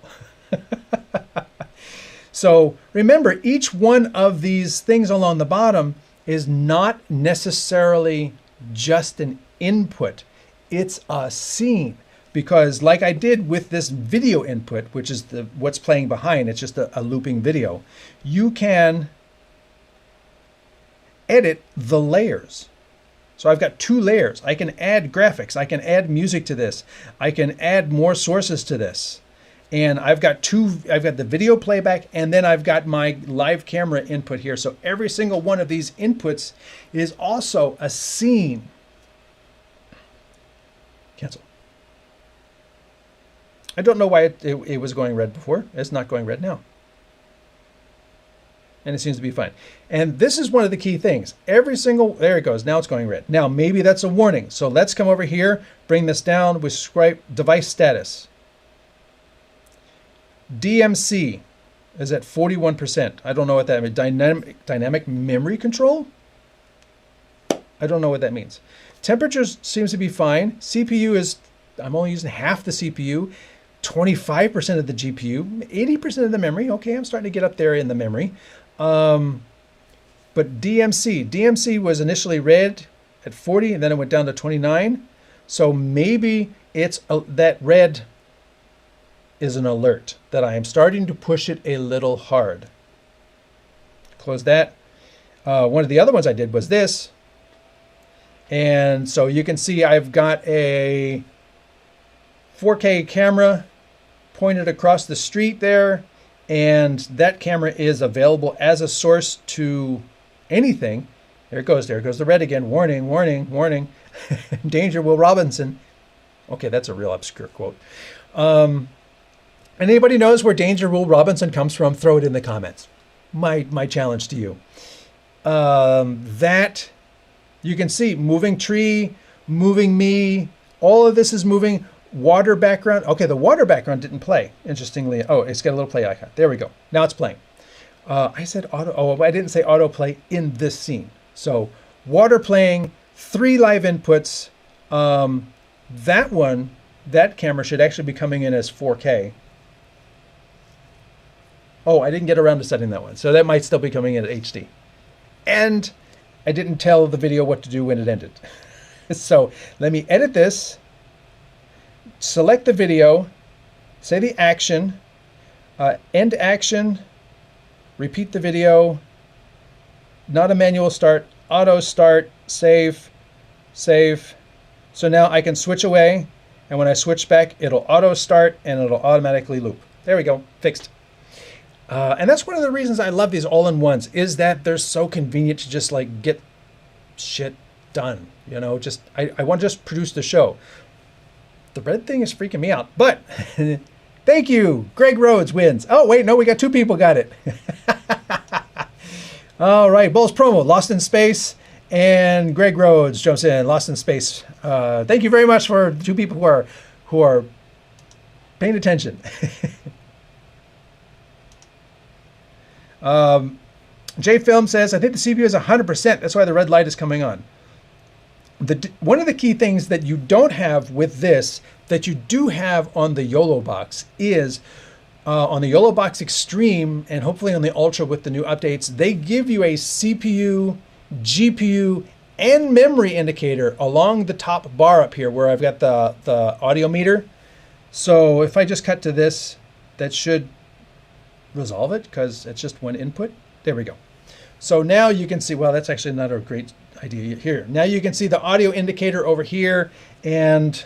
So remember, each one of these things along the bottom is not necessarily just an input. It's a scene. Because like I did with this video input, which is what's playing behind, it's just a looping video, you can edit the layers. So I've got 2 layers. I can add graphics. I can add music to this. I can add more sources to this. And I've got the video playback, and then I've got my live camera input here. So every single one of these inputs is also a scene. Cancel. I don't know why it was going red before. It's not going red now. And it seems to be fine. And this is one of the key things. There it goes. Now it's going red. Now maybe that's a warning. So let's come over here, bring this down with Skype device status. DMC is at 41%. I don't know what that means. Dynamic memory control? I don't know what that means. Temperatures seems to be fine. CPU is, I'm only using half the CPU, 25% of the GPU, 80% of the memory. Okay, I'm starting to get up there in the memory. But DMC was initially red at 40, and then it went down to 29. So maybe it's that red is an alert that I am starting to push it a little hard. Close that. One of the other ones I did was this. And so you can see I've got a 4K camera pointed across the street there. And that camera is available as a source to anything. There it goes. There goes the red again. Warning, warning, warning. Danger, Will Robinson. Okay, that's a real obscure quote. Anybody knows where Danger Will Robinson comes from? Throw it in the comments. My challenge to you. That you can see moving tree, moving me. All of this is moving. Water background. Okay, the water background didn't play. Interestingly, oh, it's got a little play icon. There we go. Now it's playing. I said auto. Oh, I didn't say autoplay in this scene. So water playing, 3 live inputs. That camera should actually be coming in as 4K. Oh, I didn't get around to setting that one. So that might still be coming in at HD. And I didn't tell the video what to do when it ended. So let me edit this, select the video, say the action, end action, repeat the video, not a manual start, auto start, save, save. So now I can switch away, and when I switch back, it'll auto start and it'll automatically loop. There we go, fixed. And that's one of the reasons I love these all-in-ones, is that they're so convenient to just like get shit done. You know, just I want to just produce the show. The red thing is freaking me out, but thank you. Greg Rhodes wins. Oh, wait, no, we got 2 people got it. All right, Bulls promo, Lost in Space, and Greg Rhodes jumps in, Lost in Space. Thank you very much for 2 people who are paying attention. J Film says, I think the CPU is 100%. That's why the red light is coming on. One of the key things that you don't have with this, that you do have on the YOLO box, is on the YOLO box Extreme, and hopefully on the Ultra with the new updates, they give you a CPU, GPU, and memory indicator along the top bar up here where I've got the audio meter. So if I just cut to this, that should resolve it because it's just one input. There we go. So now you can see, well, that's actually not a great idea here. Now you can see the audio indicator over here, and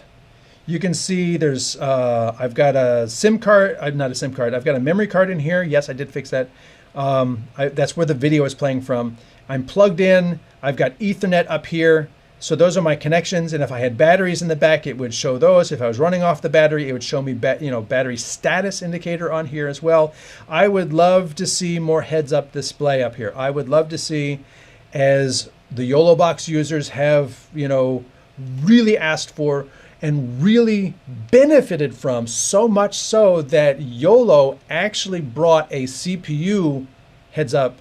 you can see there's, I've got a SIM card, not a SIM card, I've got a memory card in here. Yes, I did fix that. That's where the video is playing from. I'm plugged in, I've got Ethernet up here. So those are my connections, and if I had batteries in the back, it would show those. If I was running off the battery, it would show me battery status indicator on here as well. I would love to see more heads-up display up here. I would love to see, as the YOLO box users have really asked for, and really benefited from, so much so that YOLO actually brought a CPU heads up,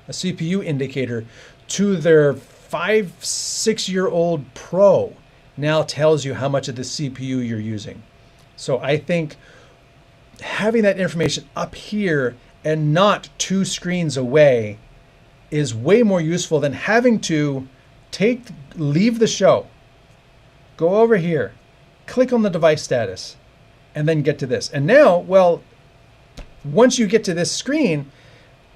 a CPU indicator to their 5-6-year-old Pro. Now tells you how much of the CPU you're using. So I think having that information up here and not 2 screens away is way more useful than having to leave the show, go over here, click on the device status, and then get to this. And now, well, once you get to this screen,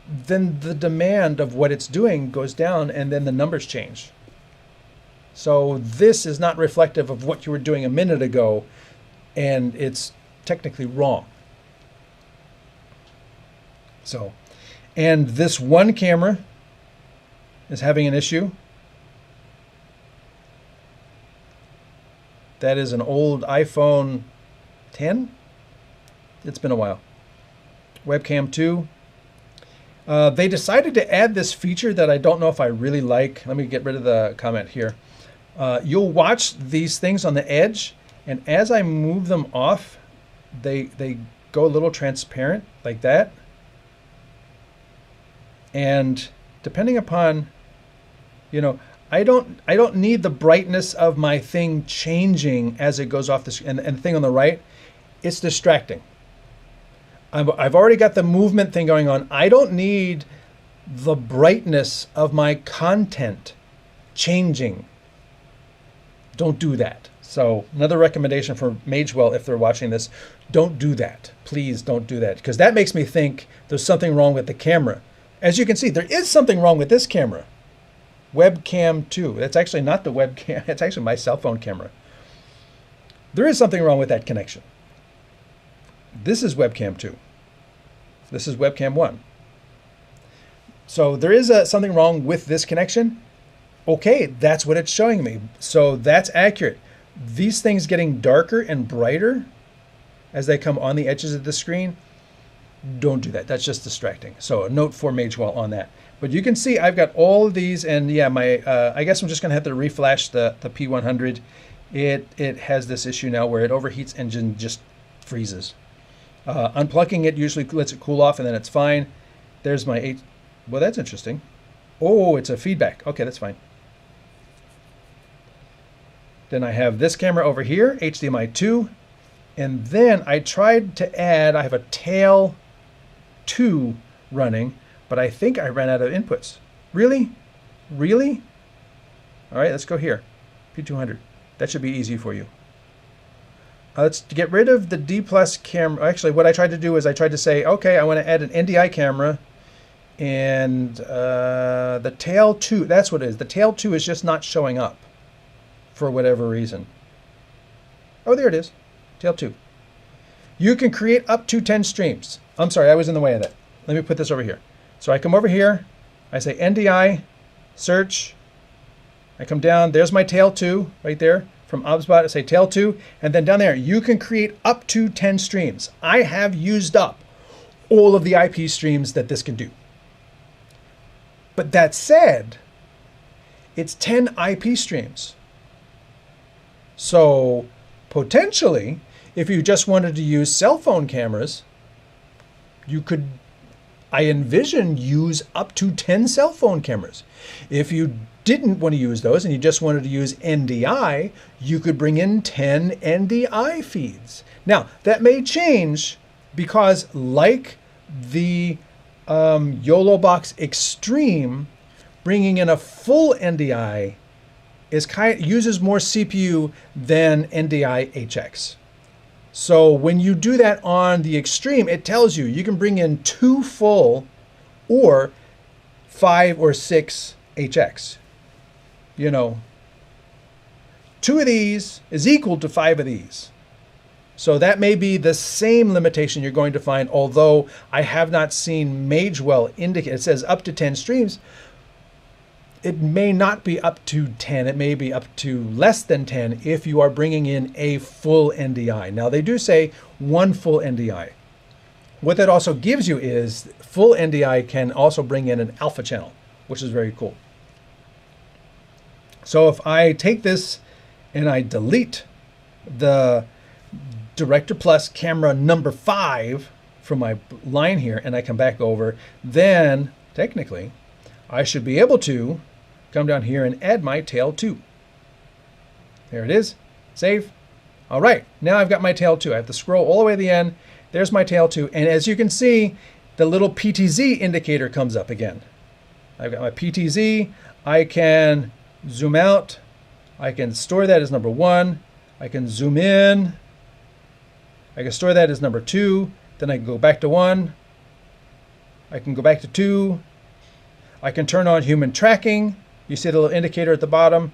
then the demand of what it's doing goes down and then the numbers change. So this is not reflective of what you were doing a minute ago, and it's technically wrong. So, and this one camera is having an issue. That is an old iPhone 10. It's been a while. Webcam 2. They decided to add this feature that I don't know if I really like. Let me get rid of the comment here. You'll watch these things on the edge, and as I move them off, they go a little transparent like that. And depending upon, you know, I don't need the brightness of my thing changing as it goes off the screen. And the thing on the right, it's distracting. I've already got the movement thing going on. I don't need the brightness of my content changing. Don't do that. So another recommendation for Magewell, if they're watching this, don't do that. Please don't do that, because that makes me think there's something wrong with the camera. As you can see, there is something wrong with this camera. Webcam 2. That's actually not the webcam. It's actually my cell phone camera. There is something wrong with that connection. This is webcam 2. This is webcam 1. So there is something wrong with this connection. Okay, that's what it's showing me. So that's accurate. These things getting darker and brighter as they come on the edges of the screen, don't do that. That's just distracting. So a note for Magewell on that. But you can see I've got all of these, and yeah, I guess I'm just gonna have to reflash the P100. It has this issue now where it overheats and just freezes. Unplugging it usually lets it cool off, and then it's fine. There's my well, that's interesting. Oh, it's a feedback. Okay, that's fine. Then I have this camera over here, HDMI 2. And then I tried to add, I have a tail 2 running, but I think I ran out of inputs. Really? Really? All right, let's go here. P200. That should be easy for you. Let's get rid of the D plus camera. Actually, what I tried to do is I tried to say, okay, I want to add an NDI camera, and the tail 2, that's what it is. The tail 2 is just not showing up for whatever reason. Oh, there it is. Tail 2. You can create up to 10 streams. I'm sorry, I was in the way of that. Let me put this over here. So I come over here, I say NDI, search, I come down, there's my tail 2 right there. From OBSBot, I say tail 2, and then down there, you can create up to 10 streams. I have used up all of the IP streams that this can do. But that said, it's 10 IP streams. So potentially, if you just wanted to use cell phone cameras, you could, I envision, use up to 10 cell phone cameras. If you didn't want to use those and you just wanted to use NDI, you could bring in 10 NDI feeds. Now, that may change because, like the YOLO Box Extreme, bringing in a full NDI uses more CPU than NDI HX. So when you do that on the Extreme, it tells you you can bring in 2 full or 5 or 6 HX. You know, 2 of these is equal to 5 of these. So that may be the same limitation you're going to find, although I have not seen Magewell indicate, it says up to 10 streams. It may not be up to 10, it may be up to less than 10 if you are bringing in a full NDI. Now they do say 1 full NDI. What that also gives you is full NDI can also bring in an alpha channel, which is very cool. So if I take this and I delete the Director Plus camera number 5 from my line here, and I come back over, then technically I should be able to come down here and add my tail 2. There it is. Save. All right, now I've got my tail 2. I have to scroll all the way to the end. There's my tail 2. And as you can see, the little PTZ indicator comes up again. I've got my PTZ. I can zoom out. I can store that as number 1. I can zoom in. I can store that as number 2. Then I can go back to 1. I can go back to 2. I can turn on human tracking. You see the little indicator at the bottom.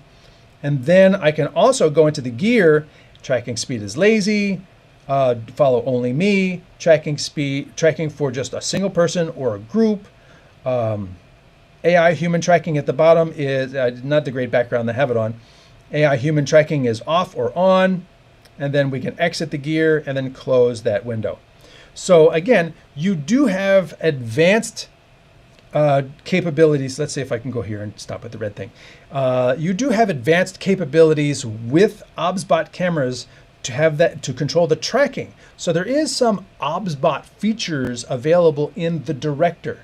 And then I can also go into the gear. Tracking speed is lazy. Follow only me. Tracking for just a single person or a group. AI human tracking at the bottom is not the great background to have it on. AI human tracking is off or on. And then we can exit the gear and then close that window. So again, you do have advanced capabilities. Let's see if I can go here and stop at the red thing. You do have advanced capabilities with OBSBot cameras to control the tracking. So there is some OBSBot features available in the Director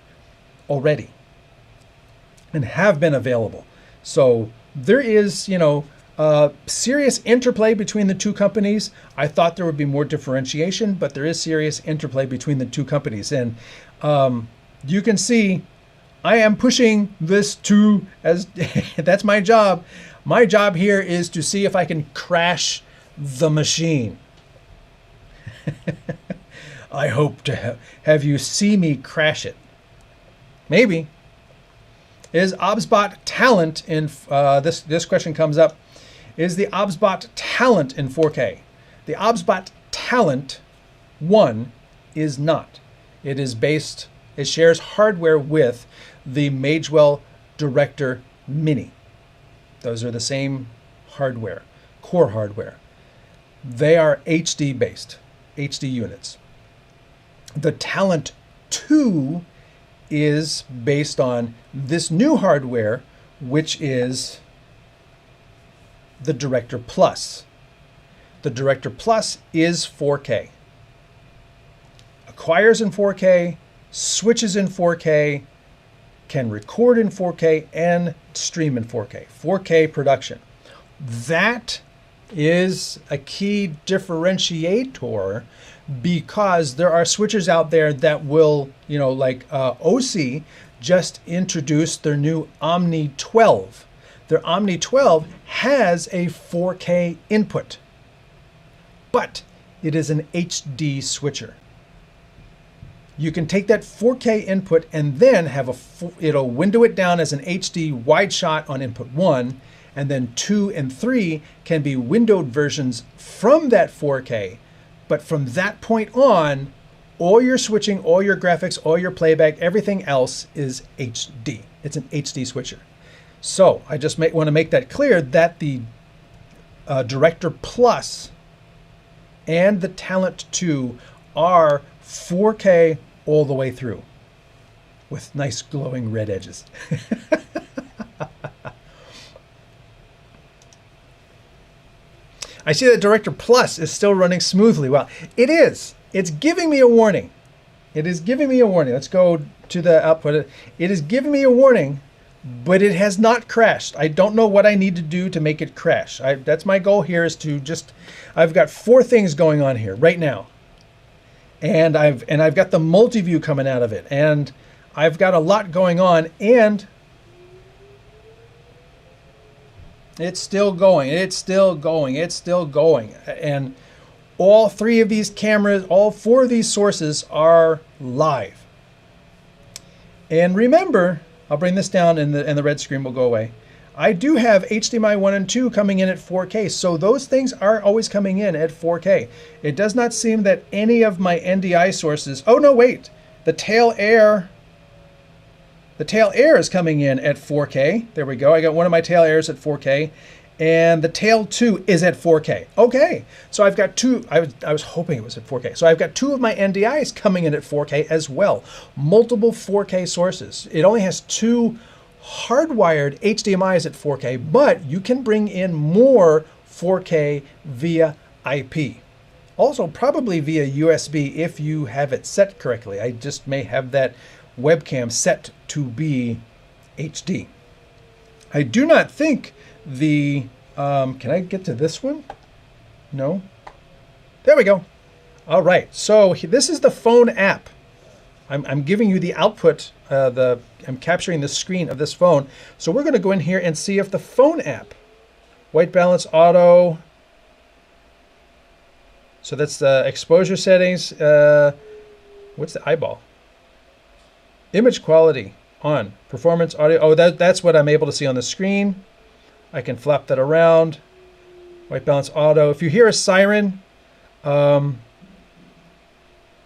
already and have been available. So there is, serious interplay between the two companies. I thought there would be more differentiation, but there is serious interplay between the two companies. And you can see I am pushing this to, as that's my job. My job here is to see if I can crash the machine. I hope to have you see me crash it. Maybe. Is OBSBot talent in, this question comes up, is the OBSBot talent in 4K? The OBSBot talent 1 is not. It shares hardware with the Magewell Director Mini. Those are the same hardware, core hardware. They are HD based, HD units. The Talent 2 is based on this new hardware, which is the Director Plus. The Director Plus is 4K. Acquires in 4K, switches in 4K, can record in 4K, and stream in 4K. 4K production. That is a key differentiator because there are switchers out there that will, like Osee just introduced their new Omni 12. Their Omni 12 has a 4K input, but it is an HD switcher. You can take that 4K input and then it'll window it down as an HD wide shot on input 1, and then 2 and 3 can be windowed versions from that 4K. But from that point on, all your switching, all your graphics, all your playback, everything else is HD. It's an HD switcher. So I just want to make that clear that the Director Plus and the Talent 2 are 4K all the way through with nice glowing red edges. I see that Director Plus is still running smoothly. Well, it is. It's giving me a warning. It is giving me a warning. Let's go to the output. It is giving me a warning, but it has not crashed. I don't know what I need to do to make it crash. That's my goal here, is to I've got 4 things going on here right now. And I've got the multi-view coming out of it. And I've got a lot going on, and it's still going. It's still going. It's still going. And all 3 of these cameras, all 4 of these sources are live. And remember, I'll bring this down and the red screen will go away. I do have HDMI 1 and 2 coming in at 4K, so those things are always coming in at 4K. It does not seem that any of my NDI sources, oh no, wait, the tail air is coming in at 4K. There we go. I got one of my tail airs at 4K, and the tail 2 is at 4K. Okay, so I've got 2. I was hoping it was at 4K. So I've got 2 of my NDIs coming in at 4K as well. Multiple 4K sources. It only has 2 hardwired HDMIs at 4K, but you can bring in more 4K via IP. Also probably via USB if you have it set correctly. I just may have that webcam set to be HD. I do not think the, can I get to this one? No. There we go. All right, so this is the phone app. I'm giving you the output, I'm capturing the screen of this phone. So we're gonna go in here and see if the phone app, white balance auto, so that's the exposure settings. What's the eyeball? Image quality on, performance audio. Oh, that's what I'm able to see on the screen. I can flap that around. White balance auto. If you hear a siren,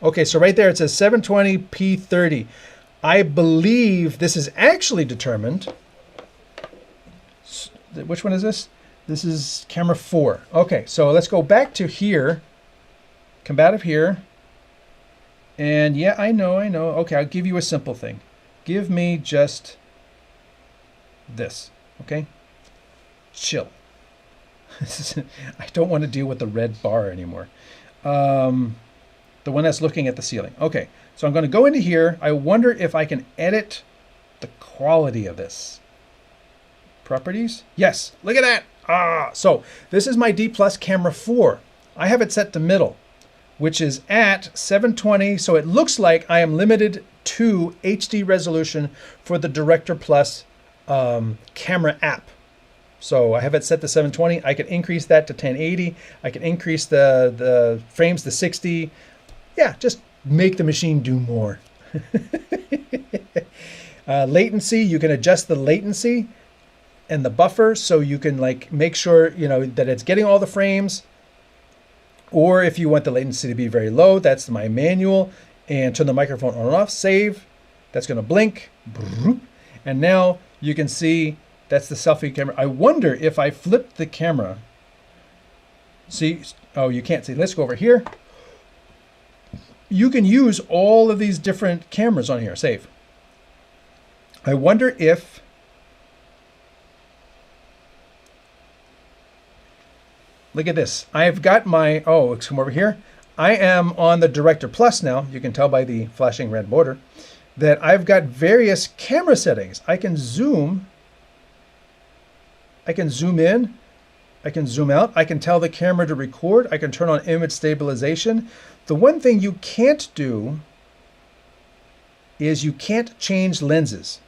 okay, so right there it says 720p30. I believe this is actually determined. Which one is this? This is camera 4. Okay, so let's go back to here. Combative here. And yeah, I know. Okay, I'll give you a simple thing. Give me just this, okay? Chill. I don't want to deal with the red bar anymore. The one that's looking at the ceiling. Okay, so I'm going to go into here. I wonder if I can edit the quality of this. Properties? Yes, look at that. So this is my D Plus camera 4. I have it set to middle, which is at 720. So it looks like I am limited to HD resolution for the Director Plus camera app. So I have it set to 720. I can increase that to 1080. I can increase the frames to 60. Yeah, just make the machine do more. Latency, you can adjust the latency and the buffer so you can like make sure that it's getting all the frames. Or if you want the latency to be very low, that's my manual. And turn the microphone on and off, save. That's gonna blink. And now you can see that's the selfie camera. I wonder if I flip the camera. See, oh, you can't see. Let's go over here. You can use all of these different cameras on here, save. I wonder if, look at this. I've got my, oh, let's come over here. I am on the Director Plus now. You can tell by the flashing red border that I've got various camera settings. I can zoom in, I can zoom out, I can tell the camera to record, I can turn on image stabilization. The one thing you can't do is you can't change lenses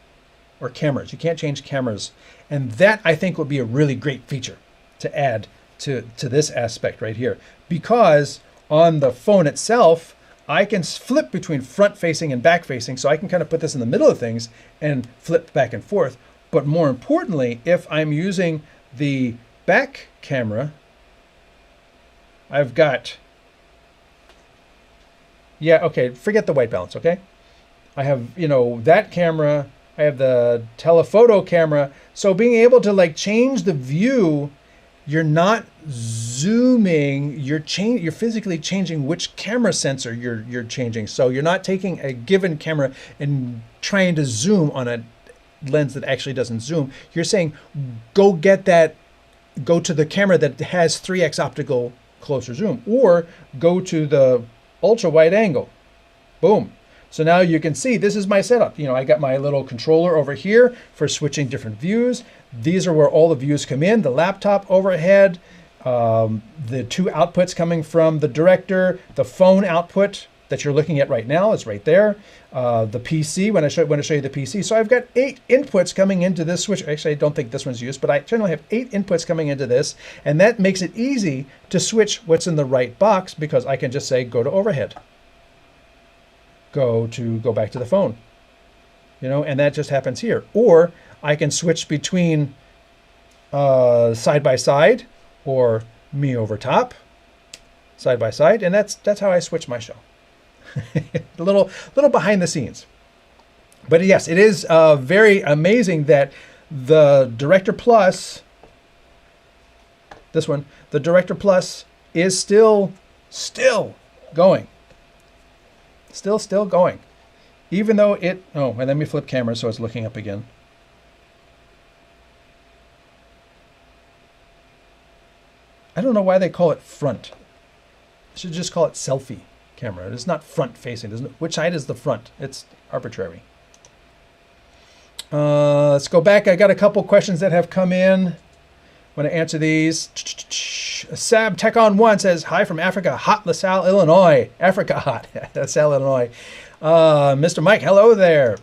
or cameras. You can't change cameras. And that I think would be a really great feature to add to this aspect right here. Because on the phone itself, I can flip between front facing and back facing. So I can kind of put this in the middle of things and flip back and forth. But more importantly, if I'm using the back camera, I've got, yeah, okay, forget the white balance, okay? I have, that camera, I have the telephoto camera. So being able to like change the view, you're not zooming, you're physically changing which camera sensor you're changing. So you're not taking a given camera and trying to zoom on a lens that actually doesn't zoom. You're saying, go get that, go to the camera that has 3x optical closer zoom, or go to the ultra wide angle. Boom. So now you can see this is my setup. I got my little controller over here for switching different views. These are where all the views come in. The laptop overhead, the two outputs coming from the director, the phone output that you're looking at right now is right there. The PC, when I show you the PC. So I've got 8 inputs coming into this switch. Actually, I don't think this one's used, but I generally have 8 inputs coming into this. And that makes it easy to switch what's in the right box because I can just say, go to overhead. Go back to the phone. And that just happens here. Or I can switch between side by side or me over top, side by side. And that's how I switch my show. A little behind the scenes. But yes, it is very amazing that the Director Plus, this one, the Director Plus is still going. Still going. Even though it, oh, and let me flip camera so it's looking up again. I don't know why they call it front. should just call it selfie camera. It's not front facing. Which side is the front? It's arbitrary. Let's go back. I got a couple questions that have come in. Want to answer these. Sab Tech on One says, hi from Africa, hot LaSalle, Illinois. Africa hot, LaSalle, Illinois. Mr. Mike, hello there.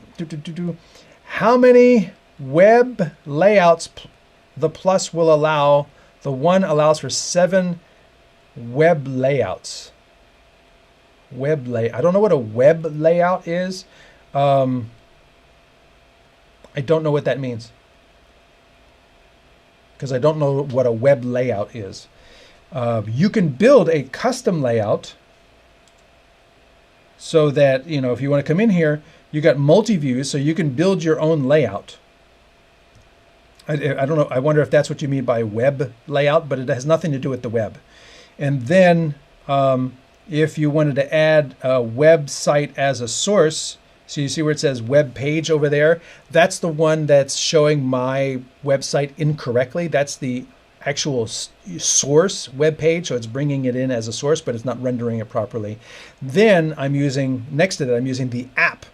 How many web layouts the Plus will allow? The one allows for 7 web layouts. I don't know what a web layout is. I don't know what that means, because I don't know what a web layout is. You can build a custom layout so that, you know, if you want to come in here, you got multi-views, so you can build your own layout. I don't know. I wonder if that's what you mean by web layout, but it has nothing to do with the web. And then if you wanted to add a website as a source, so you see where it says web page over there, that's the one that's showing my website incorrectly. That's the actual source web page, so it's bringing it in as a source, but it's not rendering it properly. Then I'm using, next to that, I'm using the app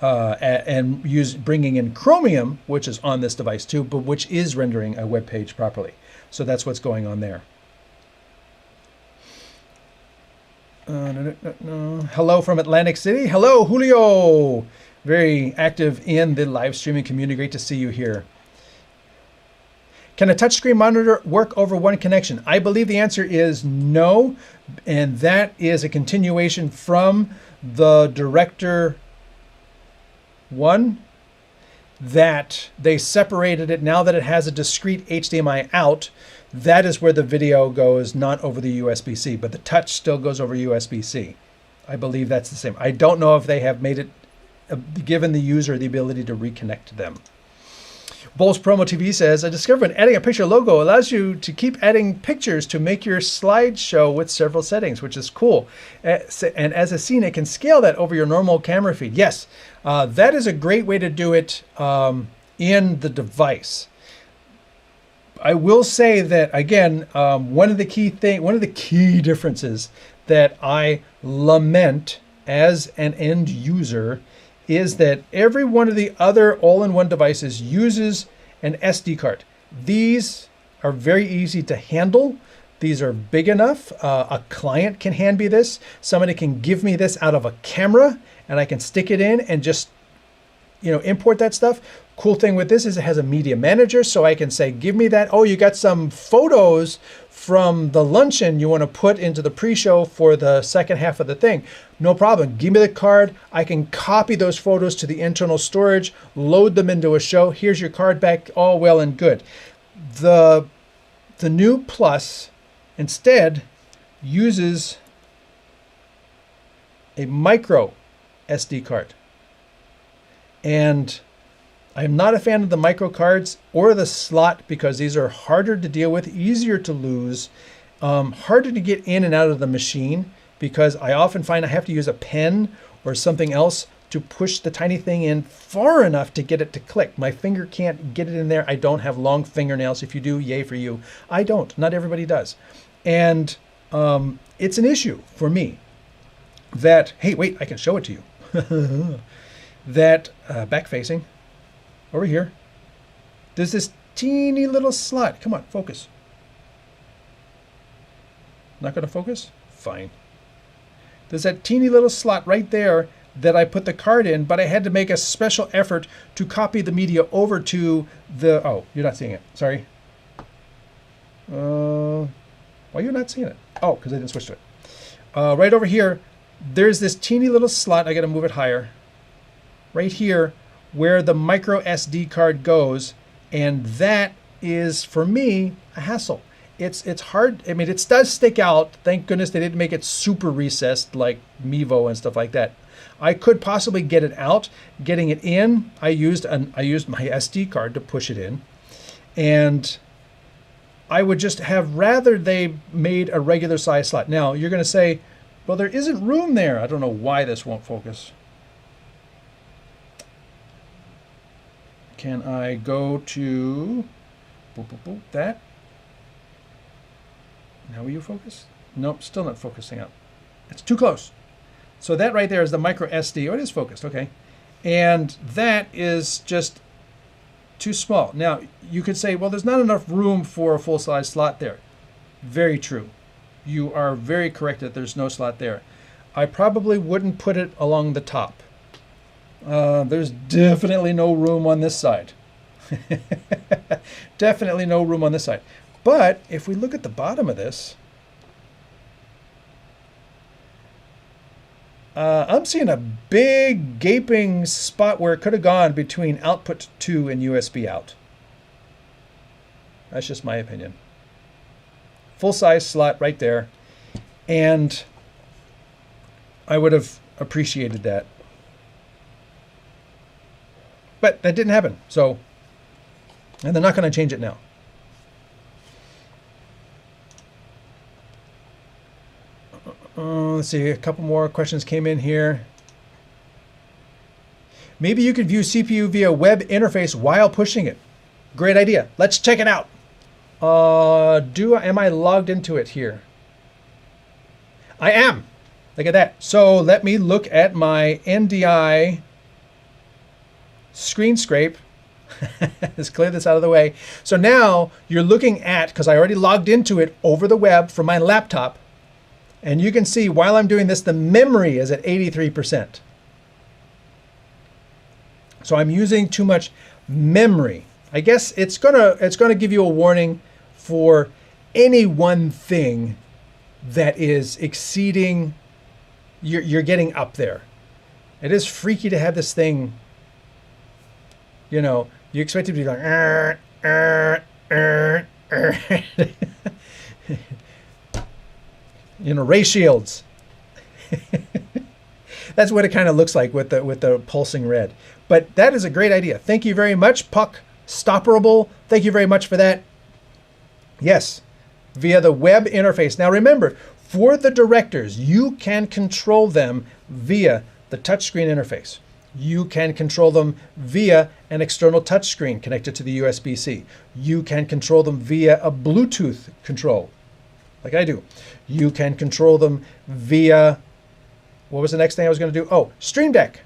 and bringing in Chromium, which is on this device too, but which is rendering a web page properly. So that's what's going on there. Hello from Atlantic City. Hello, Julio. Very active in the live streaming community. Great to see you here. Can a touchscreen monitor work over one connection? I believe the answer is no, and that is a continuation from the Director 1, that they separated it. Now that it has a discrete HDMI out, that is where the video goes, not over the USB-C, but the touch still goes over USB-C. I believe that's the same. I don't know if they have made it, given the user the ability to reconnect them. Bowles Promo TV says, I discovered when adding a picture logo allows you to keep adding pictures to make your slideshow with several settings, which is cool. And as a scene, it can scale that over your normal camera feed. Yes, that is a great way to do it in the device. I will say that, again, one of the key differences that I lament as an end user is that every one of the other all-in-one devices uses an SD card. These are very easy to handle. These are big enough. A client can hand me this. Somebody can give me this out of a camera, and I can stick it in and just, you know, import that stuff. Cool thing with this is it has a media manager, so I can say, give me that. Oh, you got some photos from the luncheon you want to put into the pre-show for the second half of the thing. No problem. Give me the card. I can copy those photos to the internal storage, load them into a show. Here's your card back. All well and good. The new Plus instead uses a micro SD card. And I'm not a fan of the micro cards or the slot, because these are harder to deal with, easier to lose, harder to get in and out of the machine, because I often find I have to use a pen or something else to push the tiny thing in far enough to get it to click. My finger can't get it in there. I don't have long fingernails. If you do, yay for you. I don't. Not everybody does. And it's an issue for me that, hey, wait, I can show it to you. That back facing, over here, there's this teeny little slot. Come on, focus. Not going to focus? Fine. There's that teeny little slot right there that I put the card in, but I had to make a special effort to copy the media over to the... Oh, you're not seeing it. Sorry. Why are you not seeing it? Oh, because I didn't switch to it. Right over here, there's this teeny little slot. I got to move it higher. Right here, where the micro SD card goes, and that is, for me, a hassle. It's hard. I mean, it does stick out. Thank goodness they didn't make it super recessed like Mevo and stuff like that. I could possibly get it out. Getting it in, I used my SD card to push it in, and I would just have rather they made a regular size slot. Now you're going to say, well, there isn't room there. I don't know why this won't focus. Can I go to that? Now will you focus? Nope, still not focusing up. It's too close. So that right there is the micro SD. Oh, it is focused, okay. And that is just too small. Now, you could say, well, there's not enough room for a full-size slot there. Very true. You are very correct that there's no slot there. I probably wouldn't put it along the top. There's definitely no room on this side. Definitely no room on this side. But if we look at the bottom of this, I'm seeing a big gaping spot where it could have gone between output 2 and USB out. That's just my opinion. Full-size slot right there. And I would have appreciated that. But that didn't happen. So, and they're not going to change it now. Let's see, a couple more questions came in here. Maybe you could view CPU via web interface while pushing it. Great idea. Let's check it out. Am I logged into it here? I am. Look at that. So let me look at my NDI screen scrape. Let's clear this out of the way. So now you're looking at, because I already logged into it over the web from my laptop, and you can see while I'm doing this, the memory is at 83%. So I'm using too much memory. I guess it's gonna give you a warning for any one thing that is exceeding, you're getting up there. It is freaky to have this thing, you know, you expect it to be like, you know, ray shields. That's what it kind of looks like with the pulsing red. But that is a great idea. Thank you very much, Puck Stopperable. Thank you very much for that. Yes, via the web interface. Now remember, for the directors, you can control them via the touchscreen interface. You can control them via an external touchscreen connected to the USB-C. You can control them via a Bluetooth control, like I do. You can control them via, what was the next thing I was going to do? Oh, StreamTek.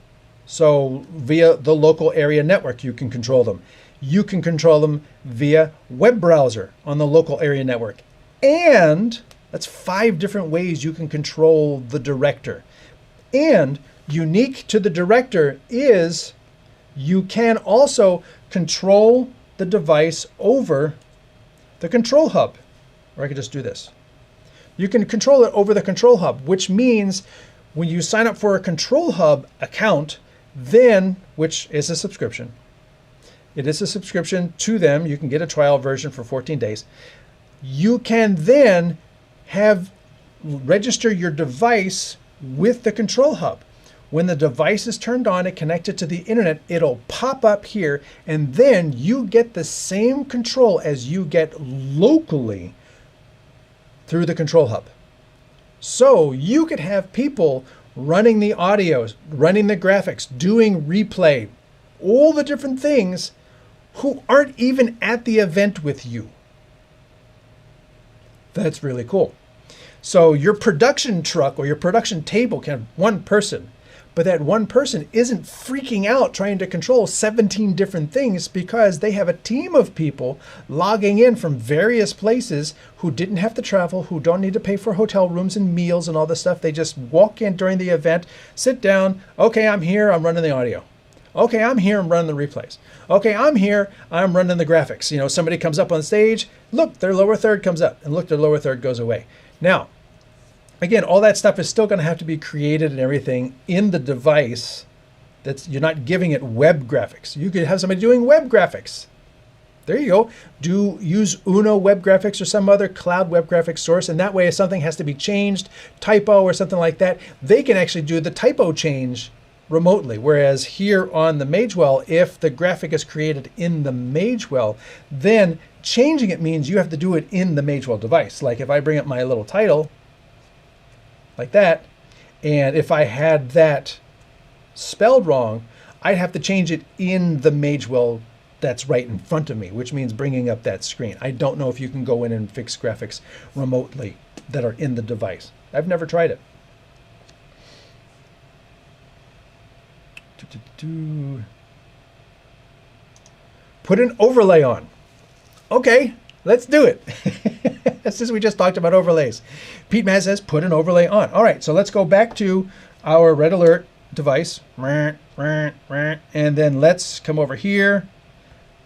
So via the local area network, you can control them. You can control them via web browser on the local area network. And that's 5 different ways you can control the director. And unique to the director is you can also control the device over the control hub. Or I could just do this. You can control it over the control hub, which means when you sign up for a control hub account, then, which is a subscription, it is a subscription to them. You can get a trial version for 14 days. You can then register your device with the control hub. When the device is turned on and connected to the internet, it'll pop up here, and then you get the same control as you get locally through the control hub. So you could have people running the audio, running the graphics, doing replay, all the different things, who aren't even at the event with you. That's really cool. So your production truck or your production table can have one person, but that one person isn't freaking out trying to control 17 different things because they have a team of people logging in from various places who didn't have to travel, who don't need to pay for hotel rooms and meals and all this stuff. They just walk in during the event, sit down. Okay, I'm here, I'm running the audio. Okay, I'm here, I'm running the replays. Okay, I'm here, I'm running the graphics. You know, somebody comes up on stage, look, their lower third comes up, and look, their lower third goes away. Now, again, all that stuff is still going to have to be created and everything in the device. You're not giving it web graphics. You could have somebody doing web graphics. There you go. Use Uno web graphics or some other cloud web graphics source, and that way if something has to be changed, typo or something like that, they can actually do the typo change remotely. Whereas here on the Magewell, if the graphic is created in the Magewell, then changing it means you have to do it in the Magewell device. Like if I bring up my little title, like that, and if I had that spelled wrong, I'd have to change it in the Magewell that's right in front of me, which means bringing up that screen. I don't know if you can go in and fix graphics remotely that are in the device. I've never tried it. Put an overlay on. Okay, let's do it. Since we just talked about overlays. Pete Maz says put an overlay on. All right, so let's go back to our red alert device. And then let's come over here.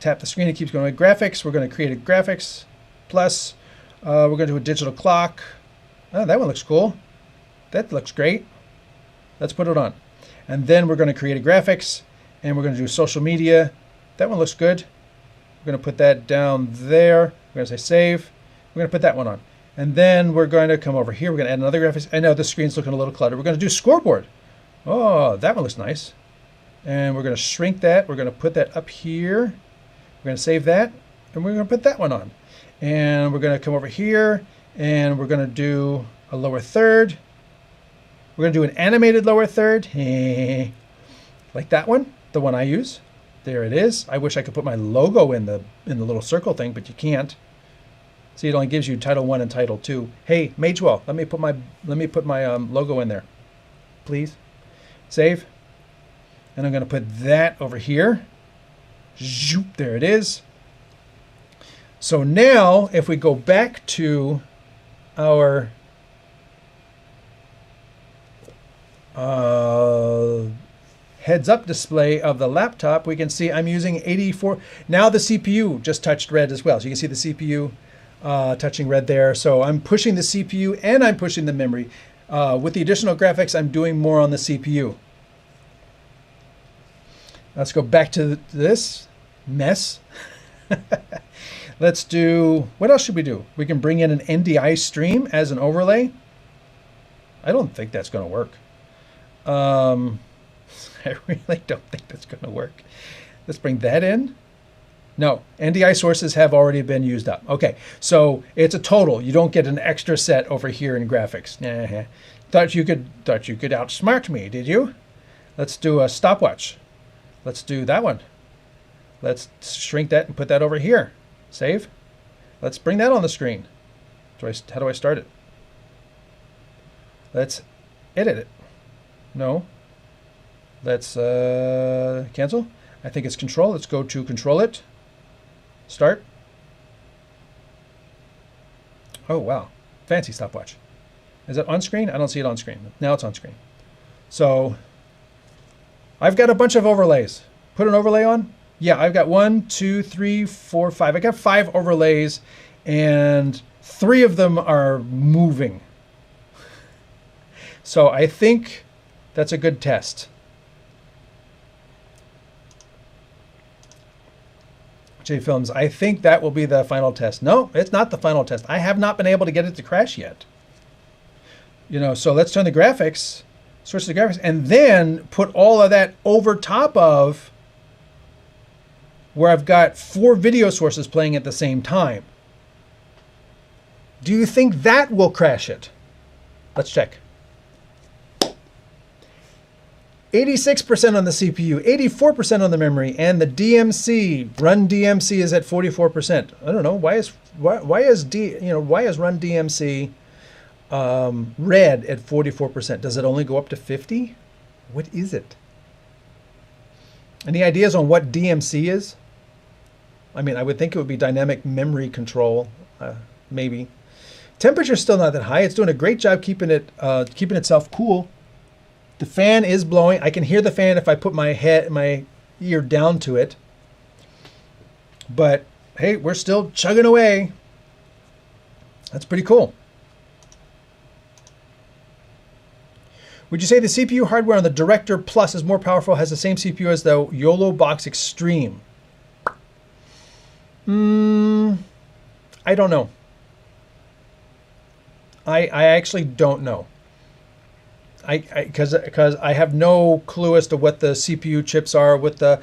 Tap the screen, it keeps going to graphics. We're going to create a graphics plus. We're going to do a digital clock. Oh, that one looks cool. That looks great. Let's put it on. And then we're going to create a graphics and we're going to do social media. That one looks good. We're going to put that down there. We're going to say save. We're going to put that one on. And then we're going to come over here. We're going to add another graphics. I know the screen's looking a little cluttered. We're going to do scoreboard. Oh, that one looks nice. And we're going to shrink that. We're going to put that up here. We're going to save that. And we're going to put that one on. And we're going to come over here. And we're going to do a lower third. We're going to do an animated lower third. Like that one, the one I use. There it is. I wish I could put my logo in the little circle thing, but you can't. See, it only gives you Title 1 and Title 2. Hey, Magewell, let me put my logo in there, please. Save. And I'm going to put that over here. Zoop, there it is. So now, if we go back to our heads-up display of the laptop, we can see I'm using 84. Now the CPU just touched red as well. So you can see the CPU touching red there. So I'm pushing the CPU and I'm pushing the memory. With the additional graphics, I'm doing more on the CPU. Let's go back to this mess. Let's do, what else should we do? We can bring in an NDI stream as an overlay. I don't think that's going to work. I really don't think that's going to work. Let's bring that in. No, NDI sources have already been used up. Okay, so it's a total. You don't get an extra set over here in graphics. Thought you could outsmart me, did you? Let's do a stopwatch. Let's do that one. Let's shrink that and put that over here. Save. Let's bring that on the screen. How do I start it? Let's edit it. No. Let's cancel. I think it's control. Let's go to control it. Start. Oh, wow. Fancy stopwatch. Is it on screen? I don't see it on screen. Now it's on screen. So I've got a bunch of overlays. Put an overlay on? Yeah, I've got 1, 2, 3, 4, 5. I got 5 overlays and 3 of them are moving. So I think that's a good test. JFilms, I think that will be the final test. No, it's not the final test. I have not been able to get it to crash yet. You know, so let's turn the graphics, switch to the graphics, and then put all of that over top of where I've got 4 video sources playing at the same time. Do you think that will crash it? Let's check. 86% on the CPU, 84% on the memory, and the DMC, run DMC is at 44%. I don't know, why is run DMC red at 44%? Does it only go up to 50? What is it? Any ideas on what DMC is? I mean, I would think it would be dynamic memory control, maybe. Temperature's still not that high. It's doing a great job keeping itself cool. The fan is blowing. I can hear the fan if I put my ear down to it. But hey, we're still chugging away. That's pretty cool. Would you say the CPU hardware on the Director Plus is more powerful, has the same CPU as the YOLO Box Extreme? I don't know. I actually don't know. Because I have no clue as to what the CPU chips are, what the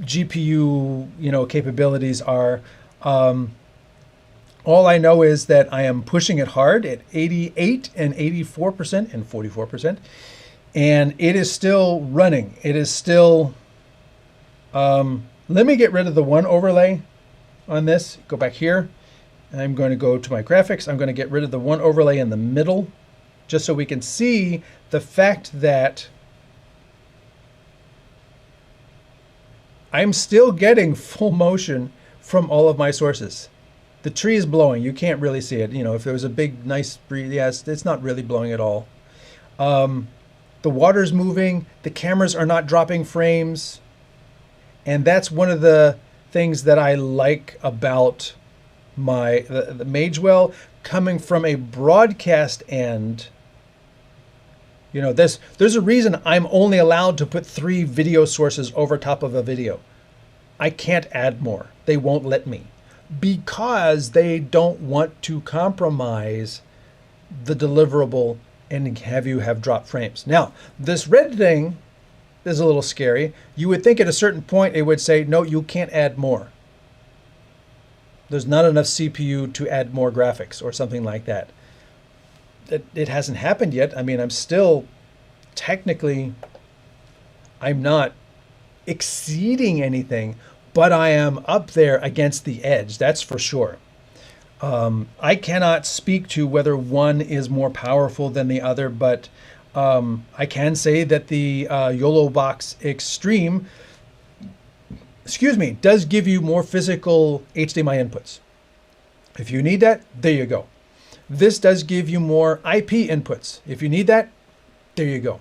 GPU capabilities are. All I know is that I am pushing it hard at 88 and 84% and 44%, and it is still running. It is still. Let me get rid of the one overlay on this. Go back here, I'm going to go to my graphics. I'm going to get rid of the one overlay in the middle, just so we can see the fact that I'm still getting full motion from all of my sources. The tree is blowing. You can't really see it. You know, if there was a big, nice breeze, yes, it's not really blowing at all. The water's moving. The cameras are not dropping frames. And that's one of the things that I like about the Magewell coming from a broadcast end. You know, there's a reason I'm only allowed to put 3 video sources over top of a video. I can't add more. They won't let me, because they don't want to compromise the deliverable and have you have drop frames. Now, this red thing is a little scary. You would think at a certain point it would say, no, you can't add more. There's not enough CPU to add more graphics or something like that. It hasn't happened yet. I mean, I'm still technically, I'm not exceeding anything, but I am up there against the edge. That's for sure. I cannot speak to whether one is more powerful than the other, but I can say that the YOLObox Extreme, does give you more physical HDMI inputs. If you need that, there you go. This does give you more IP inputs. If you need that, there you go.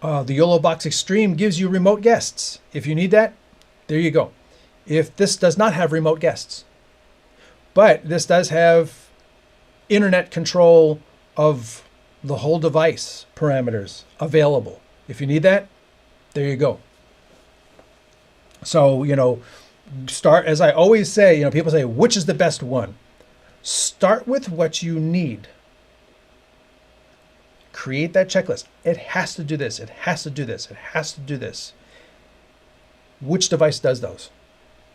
The YOLObox Extreme gives you remote guests. If you need that, there you go. If this does not have remote guests, but this does have internet control of the whole device parameters available. If you need that, there you go. So, you know, start, as I always say, you know, people say, which is the best one? Start with what you need. Create that checklist. It has to do this. It has to do this. It has to do this. Which device does those?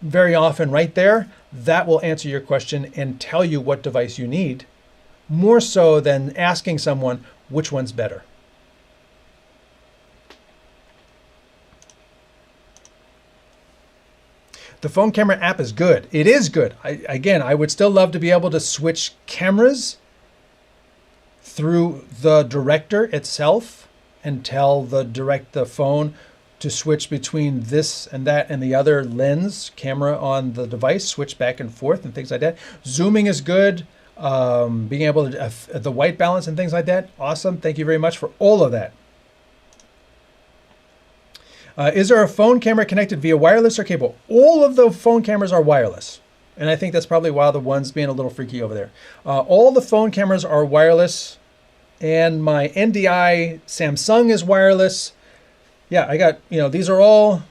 Very often right there, that will answer your question and tell you what device you need, more so than asking someone which one's better. The phone camera app is good. It is good. Again, I would still love to be able to switch cameras through the director itself and tell the phone to switch between this and that and the other lens camera on the device, switch back and forth and things like that. Zooming is good. Being able to, the white balance and things like that, awesome. Thank you very much for all of that. Is there a phone camera connected via wireless or cable? All of the phone cameras are wireless. And I think that's probably why the one's being a little freaky over there. All the phone cameras are wireless, and my NDI Samsung is wireless. Yeah, I got, you know, these are all,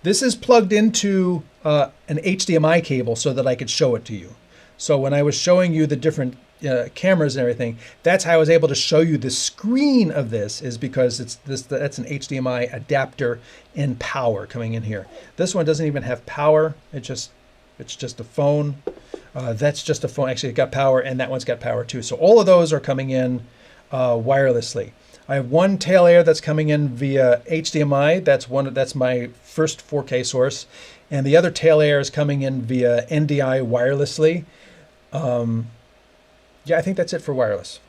this is plugged into an HDMI cable so that I could show it to you. So when I was showing you the different cameras and everything, that's how I was able to show you the screen of this, is because that's an HDMI adapter and power coming in here. This one doesn't even have power. It's just a phone. That's just a phone. Actually, it got power, and that one's got power too. So all of those are coming in wirelessly. I have one tail air that's coming in via HDMI. That's my first 4K source, and the other tail air is coming in via NDI wirelessly. Yeah, I think that's it for wireless.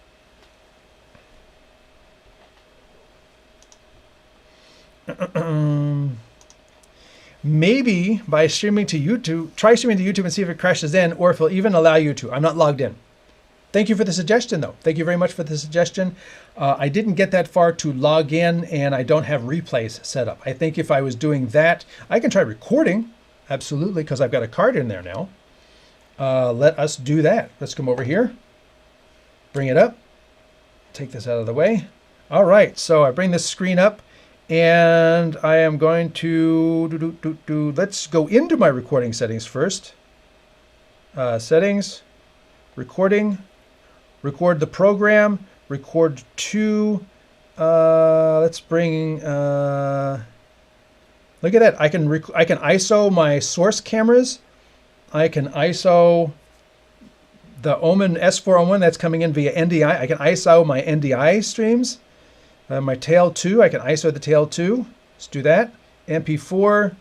Maybe by streaming to YouTube, try streaming to YouTube and see if it crashes in, or if it'll even allow you to. I'm not logged in. Thank you for the suggestion, though. Thank you very much for the suggestion. I didn't get that far to log in, and I don't have replays set up. I think if I was doing that, I can try recording, absolutely, because I've got a card in there now. Let us do that. Let's come over here, bring it up, take this out of the way. All right, so I bring this screen up, and I am going to let's go into my recording settings first. Settings, recording, record the program, record to, let's bring, look at that. I can ISO my source cameras. I can ISO the Omen S401 that's coming in via NDI. I can ISO my NDI streams. My tail 2, I can ISO the tail 2. Let's do that. MP4,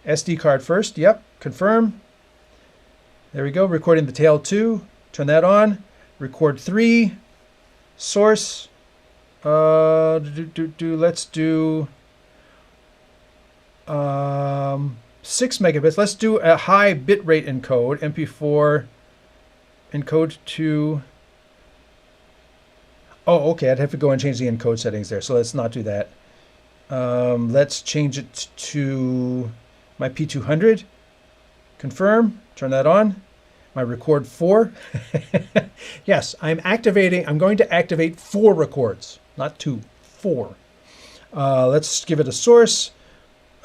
SD card first. Yep, confirm. There we go, recording the tail 2. Turn that on. Record 3. Source. Let's do 6 megabits. Let's do a high bitrate encode, MP4 encode to... Oh, okay, I'd have to go and change the encode settings there, so let's not do that. Let's change it to my P200. Confirm, turn that on. My record 4. Yes, I'm going to activate 4 records, not 2, 4. Let's give it a source.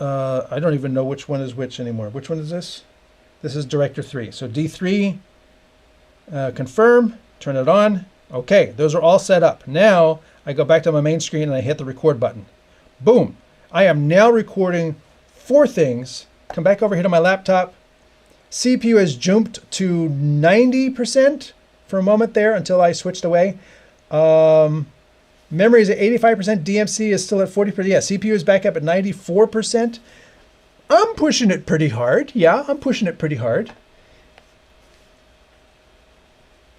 I don't even know which one is which anymore. Which one is this? This is director 3. So D3, confirm, turn it on. Okay, those are all set up. Now I go back to my main screen and I hit the record button. Boom. I am now recording 4 things. Come back over here to my laptop. CPU has jumped to 90% for a moment there until I switched away. Memory is at 85%. DMC is still at 40%. Yeah, CPU is back up at 94%. I'm pushing it pretty hard. Yeah, I'm pushing it pretty hard.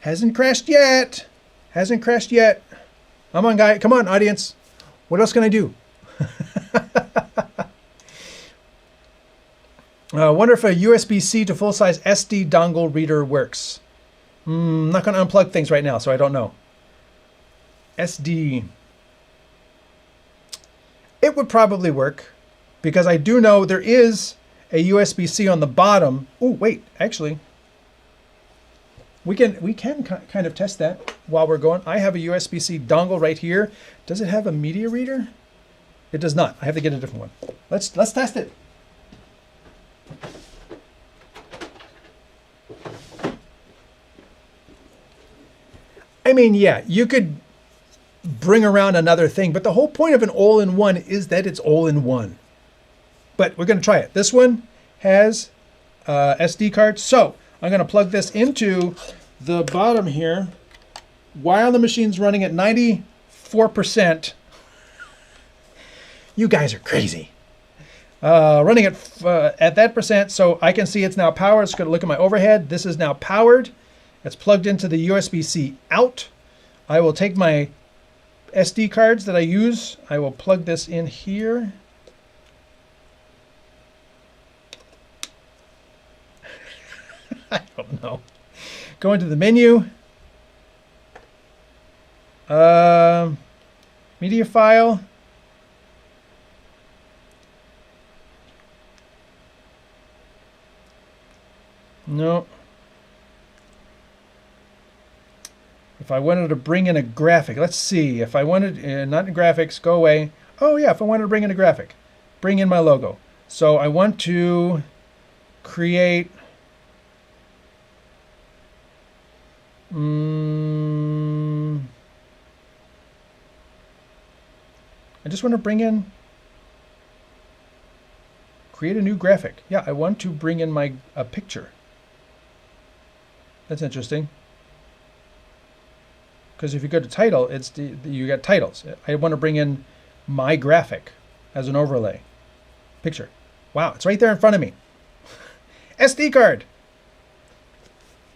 Hasn't crashed yet. Hasn't crashed yet. Come on, guy. Come on, audience. What else can I do? Wonder if a USB-C to full-size SD dongle reader works. I'm not going to unplug things right now, so I don't know. SD. It would probably work because I do know there is a USB-C on the bottom. Oh, wait, actually, we can kind of test that while we're going. I have a USB-C dongle right here. Does it have a media reader? It does not. I have to get a different one. Let's test it. I mean, yeah, you could bring around another thing, but the whole point of an all-in-one is that it's all-in-one. But we're going to try it. This one has SD card, so I'm going to plug this into the bottom here while the machine's running at 94%. You guys are crazy. Running at that percent, so I can see it's now powered. It's going to look at my overhead. This is now powered. It's plugged into the USB-C out. I will take my SD cards that I use. I will plug this in here. I don't know. Go into the menu. Media file. No. If I wanted to bring in a graphic, let's see. If I wanted, not in graphics, go away. Oh yeah, if I wanted to bring in a graphic, bring in my logo. So I want to create, I just want to bring in, create a new graphic. Yeah, I want to bring in a picture. That's interesting. Because if you go to title, you got titles. I want to bring in my graphic as an overlay. Picture. Wow, it's right there in front of me. SD card.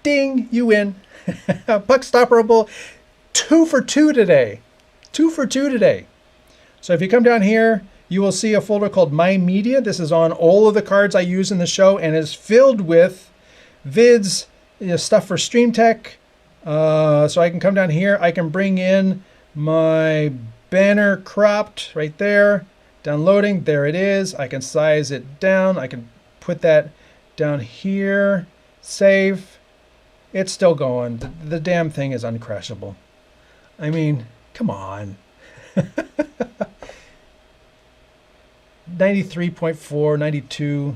Ding, you win. Puck stopperable. 2 for 2 today. 2 for 2 today. So if you come down here, you will see a folder called My Media. This is on all of the cards I use in the show and is filled with vids, stuff for StreamTek. So I can come down here. I can bring in my banner cropped right there. Downloading. There it is. I can size it down. I can put that down here. Save. It's still going. The damn thing is uncrashable. I mean, come on. 93.4, 92.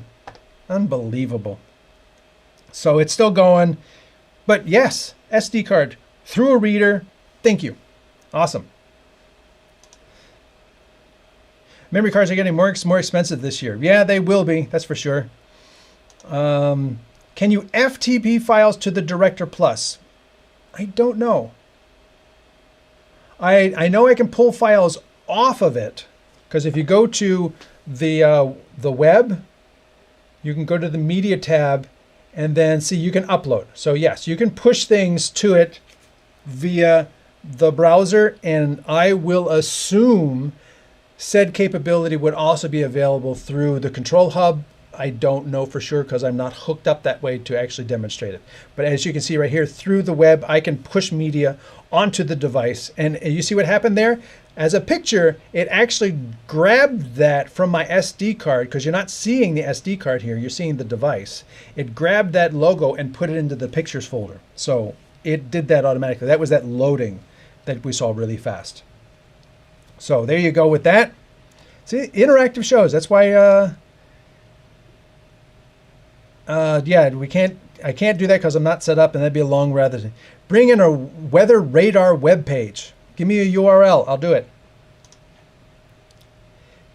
Unbelievable. So it's still going. But yes, SD card through a reader. Thank you. Awesome. Memory cards are getting more expensive this year. Yeah, they will be. That's for sure. Can you FTP files to the Director Plus? I don't know. I know I can pull files off of it because if you go to the web, you can go to the media tab And then see, you can upload. So yes, you can push things to it via the browser, and I will assume said capability would also be available through the control hub. I don't know for sure because I'm not hooked up that way to actually demonstrate it. But as you can see right here, through the web, I can push media onto the device. And you see what happened there? As a picture, it actually grabbed that from my SD card, because you're not seeing the SD card here, you're seeing the device. It grabbed that logo and put it into the pictures folder. So it did that automatically. That was that loading that we saw really fast. So there you go with that. See, interactive shows. That's why, yeah, I can't do that because I'm not set up, and that'd be a long rather. Bring in a weather radar web page. Give me a URL. I'll do it.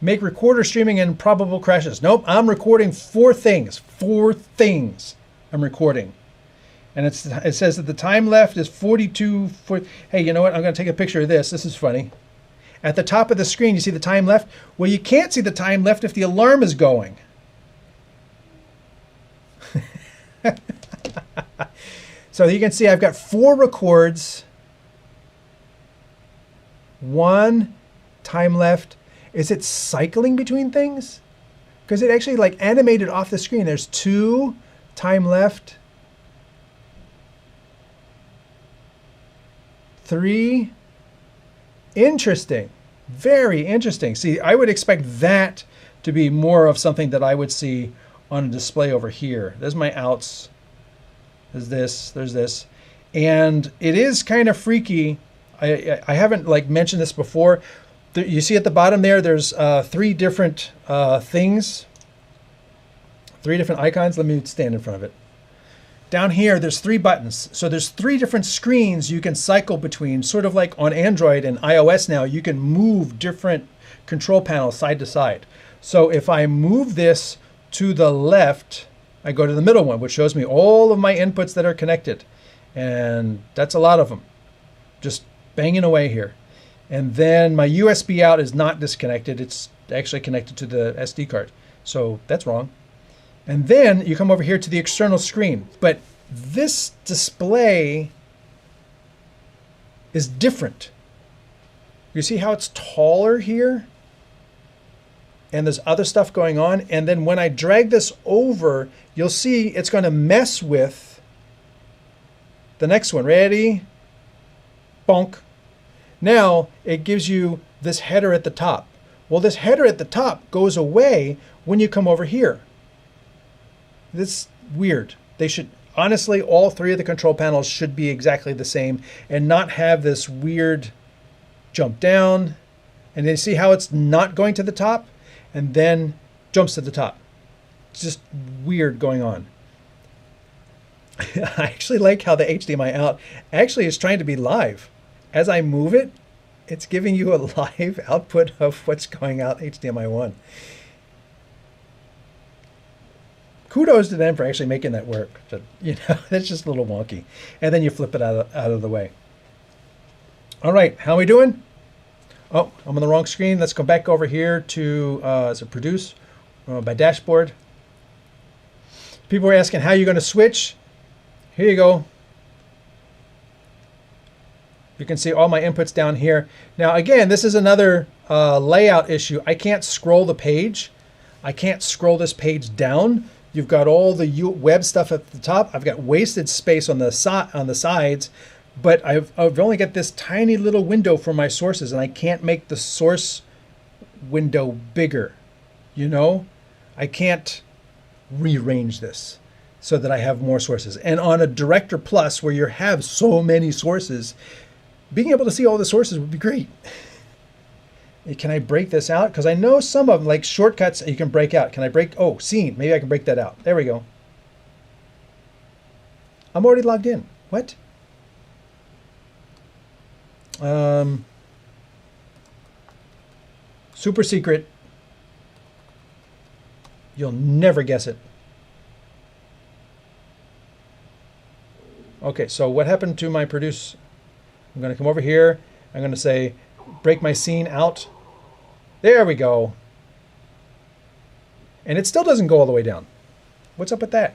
Make recorder streaming and probable crashes. Nope, I'm recording 4 things. 4 things I'm recording. And it says that the time left is 42. Hey, you know what? I'm going to take a picture of this. This is funny. At the top of the screen, you see the time left? Well, you can't see the time left if the alarm is going. So you can see I've got 4 records. 1 time left. Is it cycling between things? Because it actually like animated off the screen. There's 2 time left. 3. Interesting. Very interesting. See, I would expect that to be more of something that I would see on a display over here. There's my outs. There's this. There's this. And it is kind of freaky. I haven't like mentioned this before. You see at the bottom there, there's 3 different things. 3 different icons. Let me stand in front of it. Down here, there's 3 buttons. So there's 3 different screens you can cycle between, sort of like on Android and iOS now, you can move different control panels side to side. So if I move this to the left, I go to the middle one, which shows me all of my inputs that are connected. And that's a lot of them. Just banging away here. And then my USB out is not disconnected. It's actually connected to the SD card. So that's wrong. And then you come over here to the external screen. But this display is different. You see how it's taller here? And there's other stuff going on. And then when I drag this over, you'll see it's going to mess with the next one. Ready? Bonk. Now it gives you this header at the top. Well, this header at the top goes away when you come over here. This is weird. They should, honestly, all 3 of the control panels should be exactly the same and not have this weird jump down. And then see how it's not going to the top and then jumps to the top. It's just weird going on. I actually like how the HDMI out actually is trying to be live. As I move it, it's giving you a live output of what's going out HDMI 1. Kudos to them for actually making that work. But, you know, that's just a little wonky. And then you flip it out of the way. All right, how are we doing? Oh, I'm on the wrong screen. Let's go back over here to produce by dashboard. People were asking how you're going to switch. Here you go. You can see all my inputs down here. Now, again, this is another layout issue. I can't scroll the page. I can't scroll this page down. You've got all the web stuff at the top. I've got wasted space on the sides, but I've only got this tiny little window for my sources, and I can't make the source window bigger. You know, I can't rearrange this so that I have more sources. And on a Director Plus, where you have so many sources, being able to see all the sources would be great. Can I break this out? Because I know some of them, like shortcuts, you can break out. Can I break? Oh, scene. Maybe I can break that out. There we go. I'm already logged in. What? Super secret. You'll never guess it. Okay, so what happened to my produce? I'm going to come over here. I'm going to say, break my scene out. There we go. And it still doesn't go all the way down. What's up with that?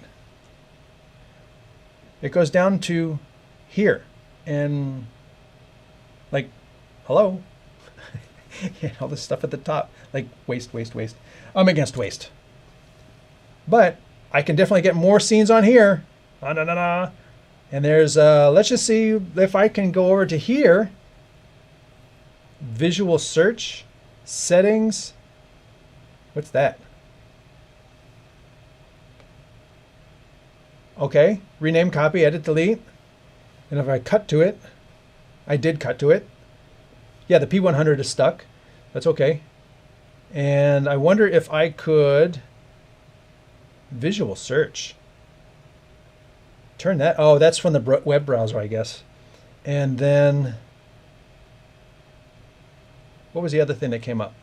It goes down to here. And like, hello? Yeah, all this stuff at the top, like waste, waste, waste. I'm against waste. But I can definitely get more scenes on here. And there's, let's just see if I can go over to here. Visual search, settings. What's that? Okay, rename, copy, edit, delete. And if I cut to it, I did cut to it. Yeah, the P100 is stuck. That's okay. And I wonder if I could visual search. Turn that. Oh, that's from the web browser, I guess. And then what was the other thing that came up?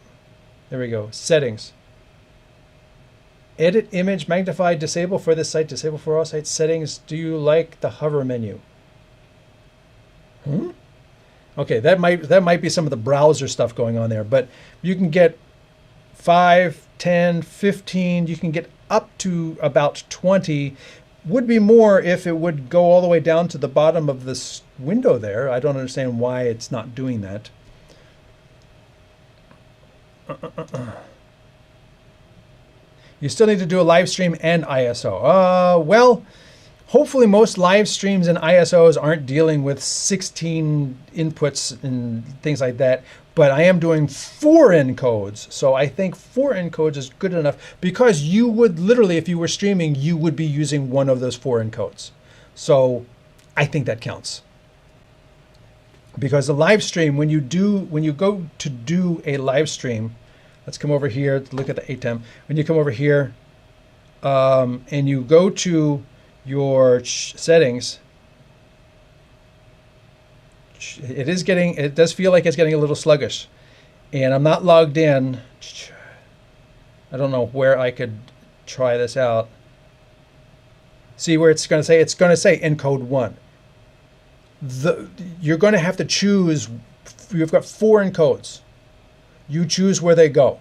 There we go. Settings. Edit image, magnify, disable for this site, disable for all sites. Settings. Do you like the hover menu? Okay, that might be some of the browser stuff going on there, but you can get 5, 10, 15, you can get up to about 20. Would be more if it would go all the way down to the bottom of this window there. I don't understand why it's not doing that. You still need to do a live stream and ISO. Well, hopefully most live streams and ISOs aren't dealing with 16 inputs and things like that, but I am doing 4 encodes. So I think 4 encodes is good enough because you would literally, if you were streaming, you would be using one of those 4 encodes. So I think that counts. Because the live stream, when you go to do a live stream, let's come over here to look at the ATEM. When you come over here and you go to your settings, it does feel like it's getting a little sluggish, and I'm not logged in. I don't know where I could try this out. See where it's going to say encode 1. You're going to have to choose. You've got 4 encodes. You choose where they go.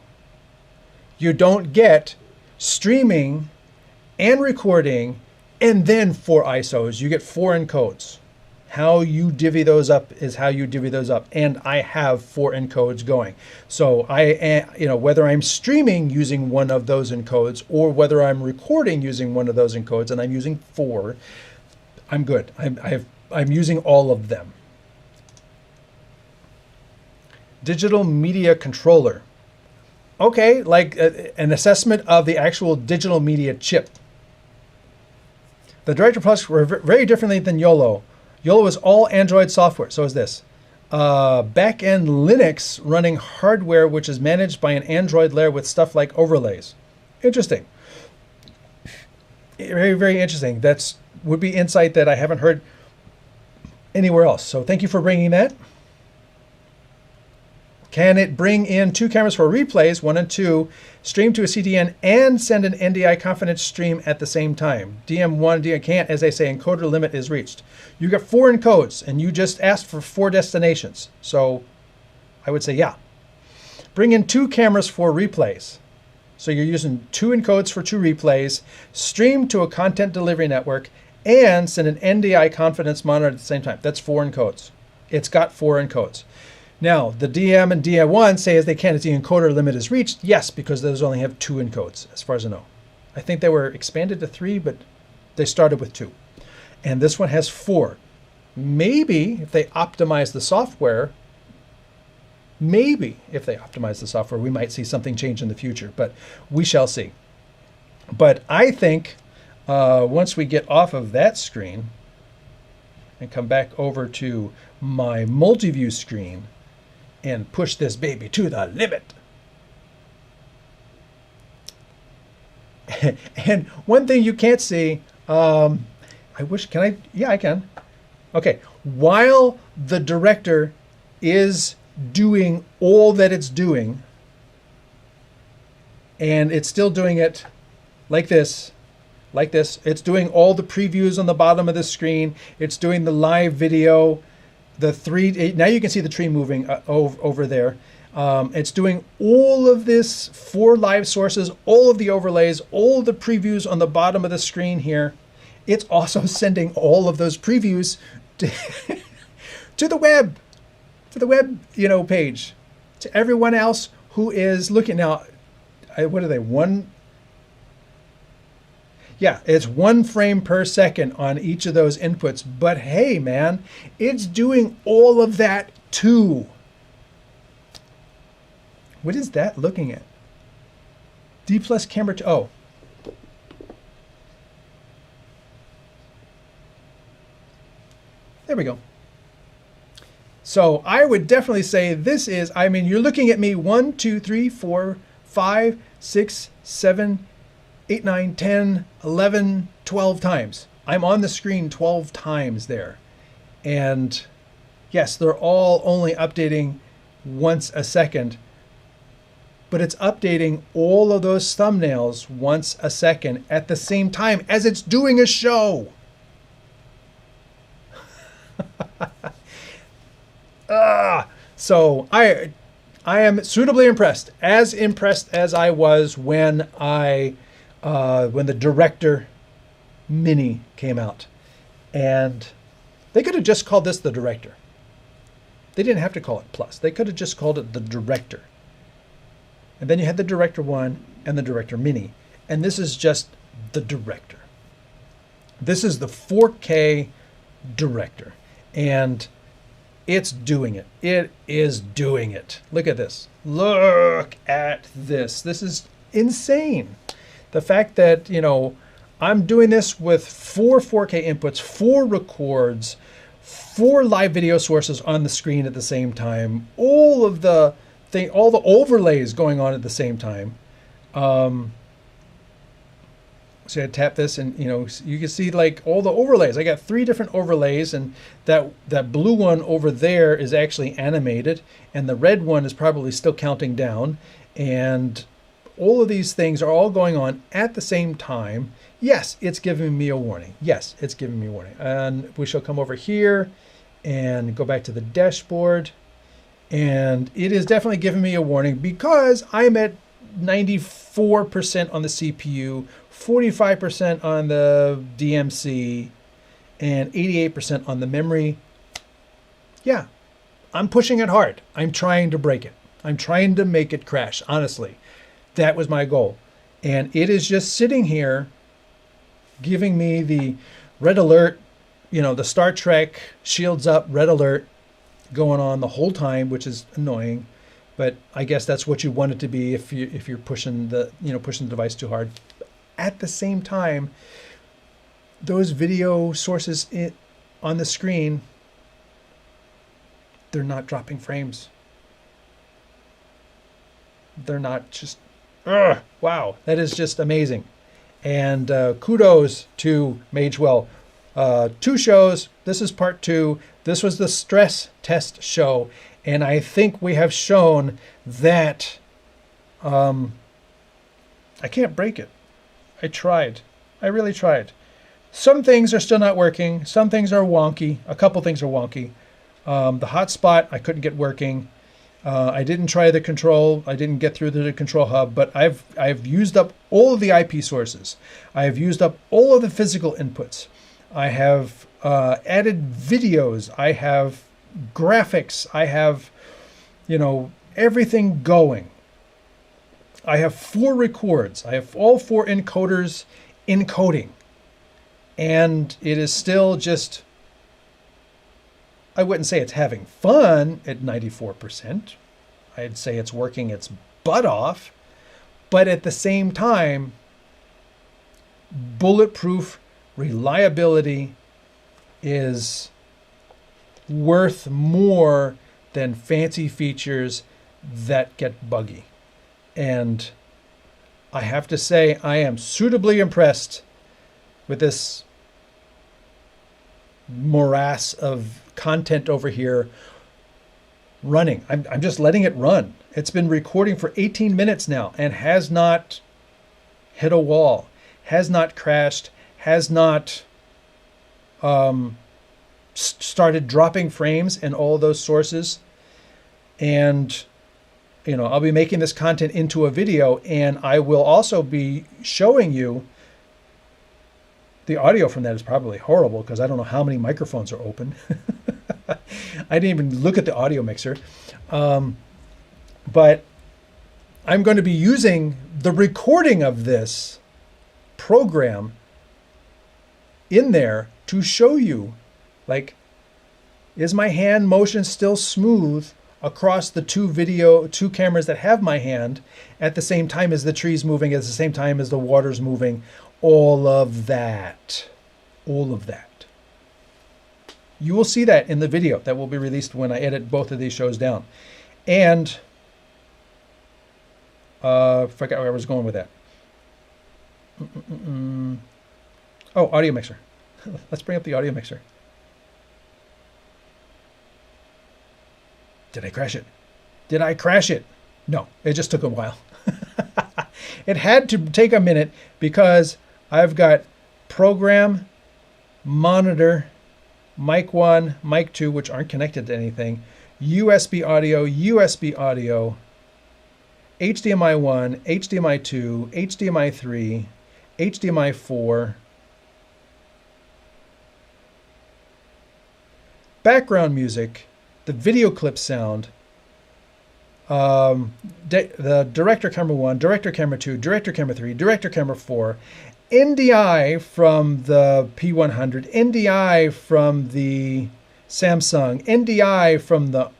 You don't get streaming and recording and then 4 ISOs. You get 4 encodes. How you divvy those up is how you divvy those up. And I have 4 encodes going. So whether I'm streaming using one of those encodes or whether I'm recording using one of those encodes and I'm using 4, I'm good. I'm using all of them. Digital media controller. Okay, like an assessment of the actual digital media chip. The Director Plus were very differently than YOLO. YOLO is all Android software, so is this. Back-end Linux running hardware which is managed by an Android layer with stuff like overlays. Interesting. Very, very interesting. That would be insight that I haven't heard anywhere else. So thank you for bringing that. Can it bring in 2 cameras for replays, 1 and 2, stream to a CDN, and send an NDI confidence stream at the same time? DM1, DM can't, as they say, encoder limit is reached. You got 4 encodes, and you just asked for 4 destinations. So I would say, yeah. Bring in 2 cameras for replays. So you're using 2 encodes for 2 replays, stream to a content delivery network, and send an NDI confidence monitor at the same time. That's 4 encodes. It's got 4 encodes. Now, the DM and DM1 say as they can, as the encoder limit is reached. Yes, because those only have 2 encodes, as far as I know. I think they were expanded to 3, but they started with 2. And this one has 4. Maybe if they optimize the software, we might see something change in the future, but we shall see. But I think once we get off of that screen and come back over to my multi-view screen, and push this baby to the limit. And one thing you can't see, I can. Okay, while the director is doing all that it's doing, and it's still doing it like this, it's doing all the previews on the bottom of the screen, it's doing the live video, now you can see the tree moving over there. It's doing all of this 4 live sources, all of the overlays, all of the previews on the bottom of the screen here. it's also sending all of those previews to, to the web, page, to everyone else who is looking. Now, what are they? Yeah, it's 1 frame per second on each of those inputs. But hey, man, it's doing all of that too. What is that looking at? D plus camera 2. Oh. There we go. So I would definitely say this is, I mean, you're looking at me 1, 2, 3, 4, 5, 6, 7, 8, 9, 10, 11, 12 times. I'm on the screen 12 times there. And yes, they're all only updating once a second, but it's updating all of those thumbnails once a second at the same time as it's doing a show. So I am suitably impressed as I was when when the Director Mini came out. And they could have just called this the Director. They didn't have to call it Plus. They could have just called it the Director. And then you had the Director 1 and the Director Mini. And this is just the Director. This is the 4K Director. And it's doing it. It is doing it. Look at this. Look at this. This is insane. The fact that, I'm doing this with 4 4K inputs, 4 records, 4 live video sources on the screen at the same time, all the overlays going on at the same time. So I tap this and, you can see like all the overlays. I got 3 different overlays, and that blue one over there is actually animated, and the red one is probably still counting down. And all of these things are all going on at the same time. Yes, it's giving me a warning. Yes, it's giving me a warning. And we shall come over here and go back to the dashboard. And it is definitely giving me a warning because I'm at 94% on the CPU, 45% on the DMC, and 88% on the memory. Yeah, I'm pushing it hard. I'm trying to break it. I'm trying to make it crash, honestly. That was my goal. And it is just sitting here giving me the red alert, the Star Trek shields up red alert going on the whole time, which is annoying. But I guess that's what you want it to be if you're pushing the device too hard. At the same time, those video sources on the screen, they're not dropping frames. They're not just, wow, that is just amazing. And kudos to Magewell. 2 shows. This is part 2. This was the stress test show. And I think we have shown that I can't break it. I tried. I really tried. Some things are still not working. Some things are wonky. A couple things are wonky. The hotspot I couldn't get working. I didn't try the control. I didn't get through the control hub, but I've used up all of the IP sources. I have used up all of the physical inputs. I have added videos. I have graphics. I have, everything going. I have 4 records. I have all 4 encoders encoding. And it is still just, I wouldn't say it's having fun at 94%. I'd say it's working its butt off. But at the same time, bulletproof reliability is worth more than fancy features that get buggy. And I have to say, I am suitably impressed with this morass of content over here running. I'm just letting it run. It's been recording for 18 minutes now and has not hit a wall, has not crashed, has not started dropping frames in all those sources. And I'll be making this content into a video, and I will also be showing you The audio from that is probably horrible because I don't know how many microphones are open. I didn't even look at the audio mixer. But I'm going to be using the recording of this program in there to show you, like, is my hand motion still smooth across the two cameras that have my hand at the same time as the trees moving, at the same time as the water's moving, all of that. All of that. You will see that in the video that will be released when I edit both of these shows down. And forgot where I was going with that. Oh, audio mixer. Let's bring up the audio mixer. Did I crash it? Did I crash it? No, it just took a while. It had to take a minute because I've got program, monitor, mic 1, mic 2, which aren't connected to anything, USB audio, HDMI 1, HDMI 2, HDMI 3, HDMI 4, background music, the video clip sound, the director camera 1, director camera 2, director camera 3, director camera 4, NDI from the P100, NDI from the Samsung, NDI from the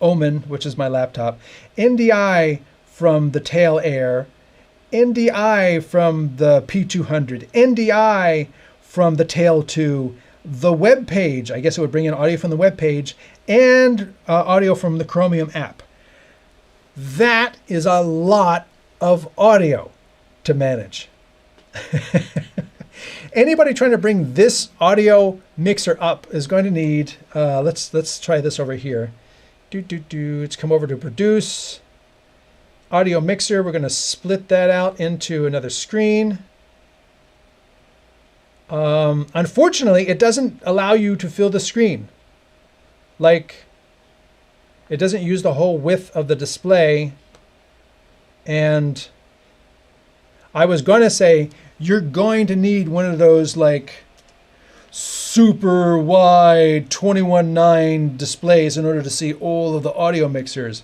Omen, which is my laptop, NDI from the Tail Air, NDI from the P200, NDI from the Tail 2, the web page, I guess it would bring in audio from the web page, and audio from the Chromium app. That is a lot of audio to manage. Anybody trying to bring this audio mixer up is going to need, let's try this over here. Let's come over to produce, audio mixer. We're going to split that out into another screen. Unfortunately, it doesn't allow you to fill the screen. Like, it doesn't use the whole width of the display. And I was going to say, you're going to need one of those like super wide 21:9 displays in order to see all of the audio mixers.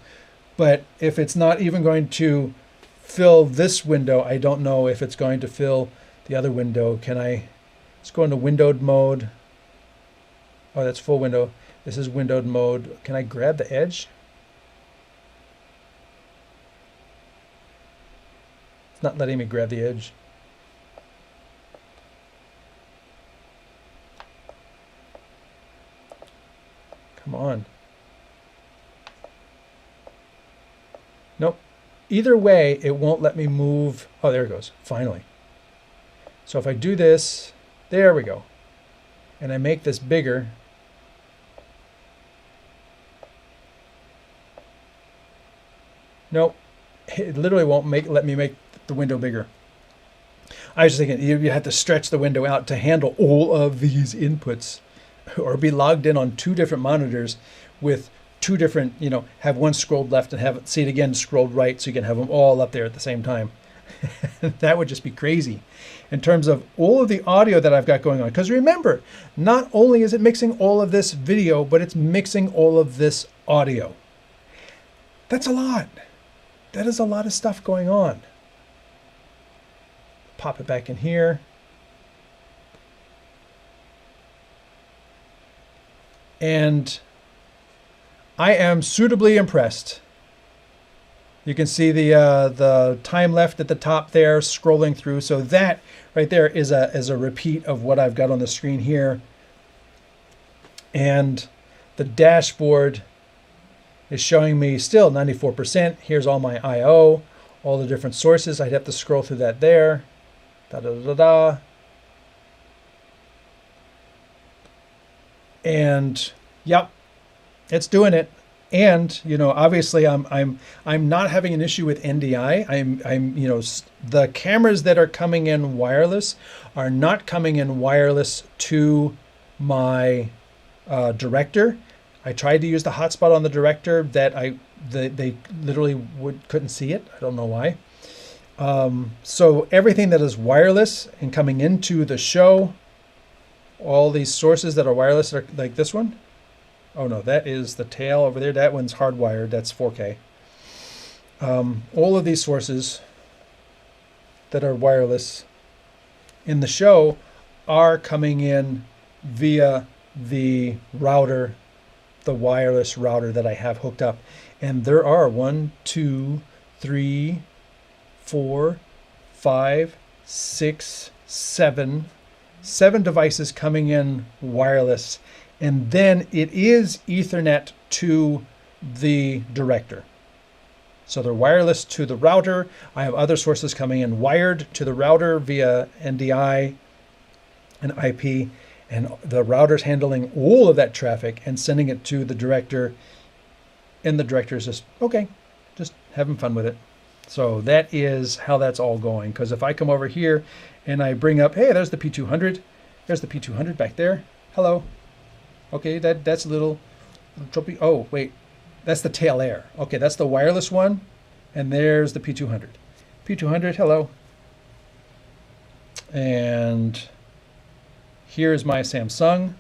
But if it's not even going to fill this window, I don't know if it's going to fill the other window. Let's go into windowed mode. Oh, that's full window. This is windowed mode. Can I grab the edge? It's not letting me grab the edge. Come on. Nope. Either way, it won't let me move. Oh, there it goes. Finally. So if I do this, there we go. And I make this bigger. Nope. It literally won't let me make the window bigger. I was just thinking you have to stretch the window out to handle all of these inputs, or be logged in on two different monitors with two different, have one scrolled left and see it again scrolled right, so you can have them all up there at the same time. That would just be crazy in terms of all of the audio that I've got going on. Because remember, not only is it mixing all of this video, but it's mixing all of this audio. That's a lot. That is a lot of stuff going on. Pop it back in here. And I am suitably impressed. You can see the time left at the top there scrolling through. So that right there is a repeat of what I've got on the screen here. And the dashboard is showing me still 94%. Here's all my I/O, all the different sources. I'd have to scroll through that there. Da da da da. And yep, it's doing it. And obviously I'm not having an issue with NDI. The cameras that are coming in wireless are not coming in wireless to my director. I tried to use the hotspot on the director they literally couldn't see it. I don't know why. So everything that is wireless and coming into the show, all these sources that are wireless are like this one. Oh no, that is the tail over there. That one's hardwired. That's 4K. All of these sources that are wireless in the show are coming in via the router, the wireless router that I have hooked up. And there are 1, 2, 3, 4, 5, 6, 7 devices coming in wireless. And then it is Ethernet to the director. So they're wireless to the router. I have other sources coming in wired to the router via NDI and IP. And the router's handling all of that traffic and sending it to the director. And the director is just, okay, just having fun with it. So that is how that's all going. Because if I come over here and I bring up, hey, there's the P200. There's the P200 back there. Hello. Okay, that's a little choppy. Oh, wait, that's the tail air. Okay, that's the wireless one. And there's the P200. P200, hello. And here's my Samsung.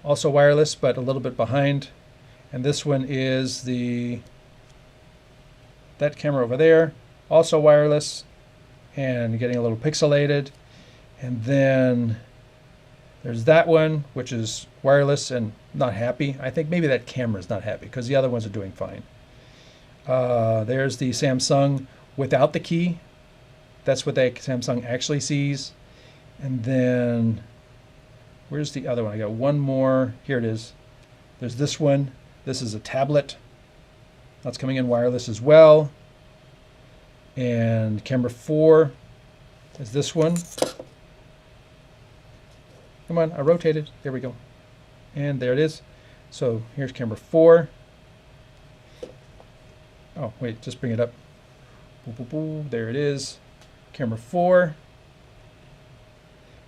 Also wireless, but a little bit behind. And this one is that camera over there, also wireless and getting a little pixelated. And then there's that one, which is wireless and not happy. I think maybe that camera is not happy because the other ones are doing fine. There's the Samsung without the key. That's what that Samsung actually sees. And then where's the other one? I got one more. Here it is. There's this one. This is a tablet. That's coming in wireless as well. And camera 4 is this one. Come on, I rotated. There we go. And there it is. So here's camera 4. Oh, wait, just bring it up. Boop, boop, boop. There it is. Camera 4.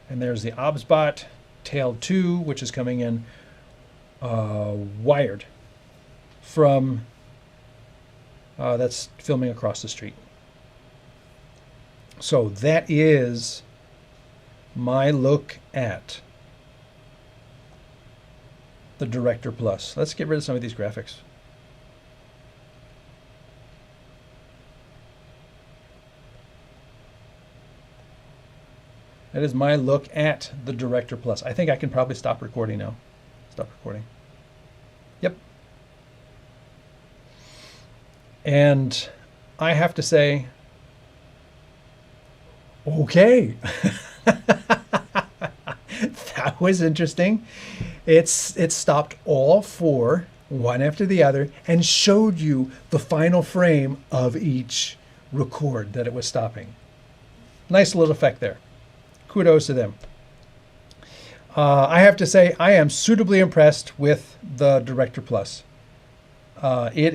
And there's the OBSBot Tail 2, which is coming in wired from that's filming across the street. So that is my look at the Director Plus. Let's get rid of some of these graphics. That is my look at the Director Plus. I think I can probably stop recording now. Stop recording. Yep. And I have to say, okay. That was interesting. It stopped all four, one after the other, and showed you the final frame of each record that it was stopping. Nice little effect there. Kudos to them. I have to say, I am suitably impressed with the Director Plus. It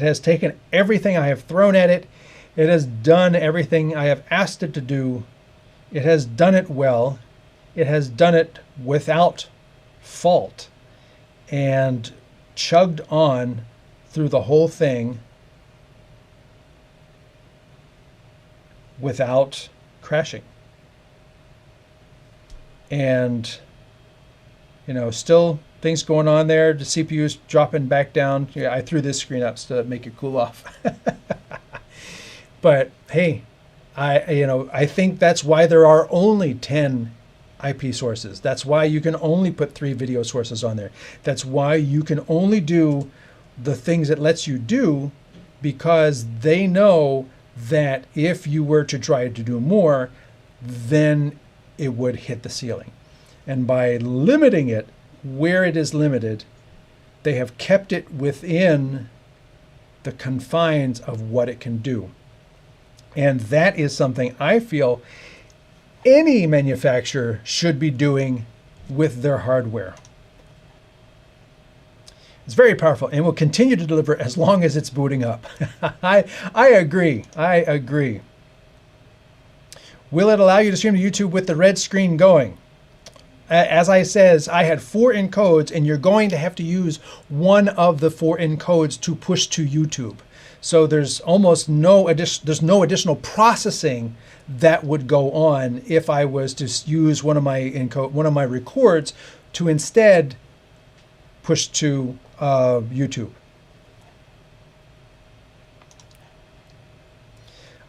has taken everything I have thrown at it. It has done everything I have asked it to do. It has done it well. It has done it without fault and chugged on through the whole thing without crashing. And, you know, still things going on there. The CPU's dropping back down. Yeah, I threw this screen up to make it cool off. But hey, I think that's why there are only 10 IP sources. That's why you can only put 3 video sources on there. That's why you can only do the things it lets you do, because they know that if you were to try to do more, then it would hit the ceiling. And by limiting it where it is limited, they have kept it within the confines of what it can do. And that is something I feel any manufacturer should be doing with their hardware. It's very powerful and will continue to deliver as long as it's booting up. I agree. I agree. Will it allow you to stream to YouTube with the red screen going? As I says, I had 4 encodes, and you're going to have to use one of the 4 encodes to push to YouTube. So there's almost no additional processing that would go on if I was to use one of my records to instead push to YouTube.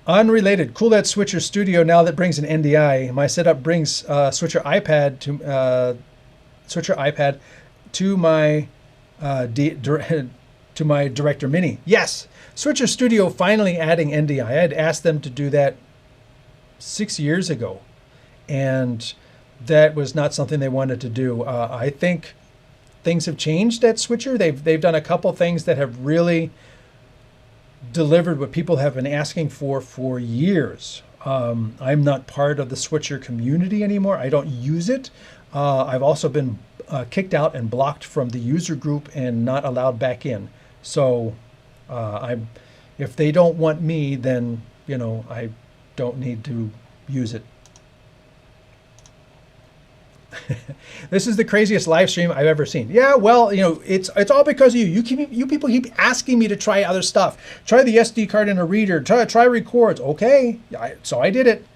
Unrelated, cool that Switcher Studio now that brings an NDI. My setup brings Switcher iPad to my to my Director Mini. Yes, Switcher Studio finally adding NDI. I had asked them to do that 6 years ago, and that was not something they wanted to do. I think things have changed at Switcher. They've done a couple things that have really delivered what people have been asking for years. I'm not part of the Switcher community anymore. I don't use it. I've also been kicked out and blocked from the user group and not allowed back in. So if they don't want me, then I don't need to use it. This is the craziest live stream I've ever seen. Yeah, well, it's all because of you. You people keep asking me to try other stuff. Try the SD card in a reader. Try records. Okay, so I did it.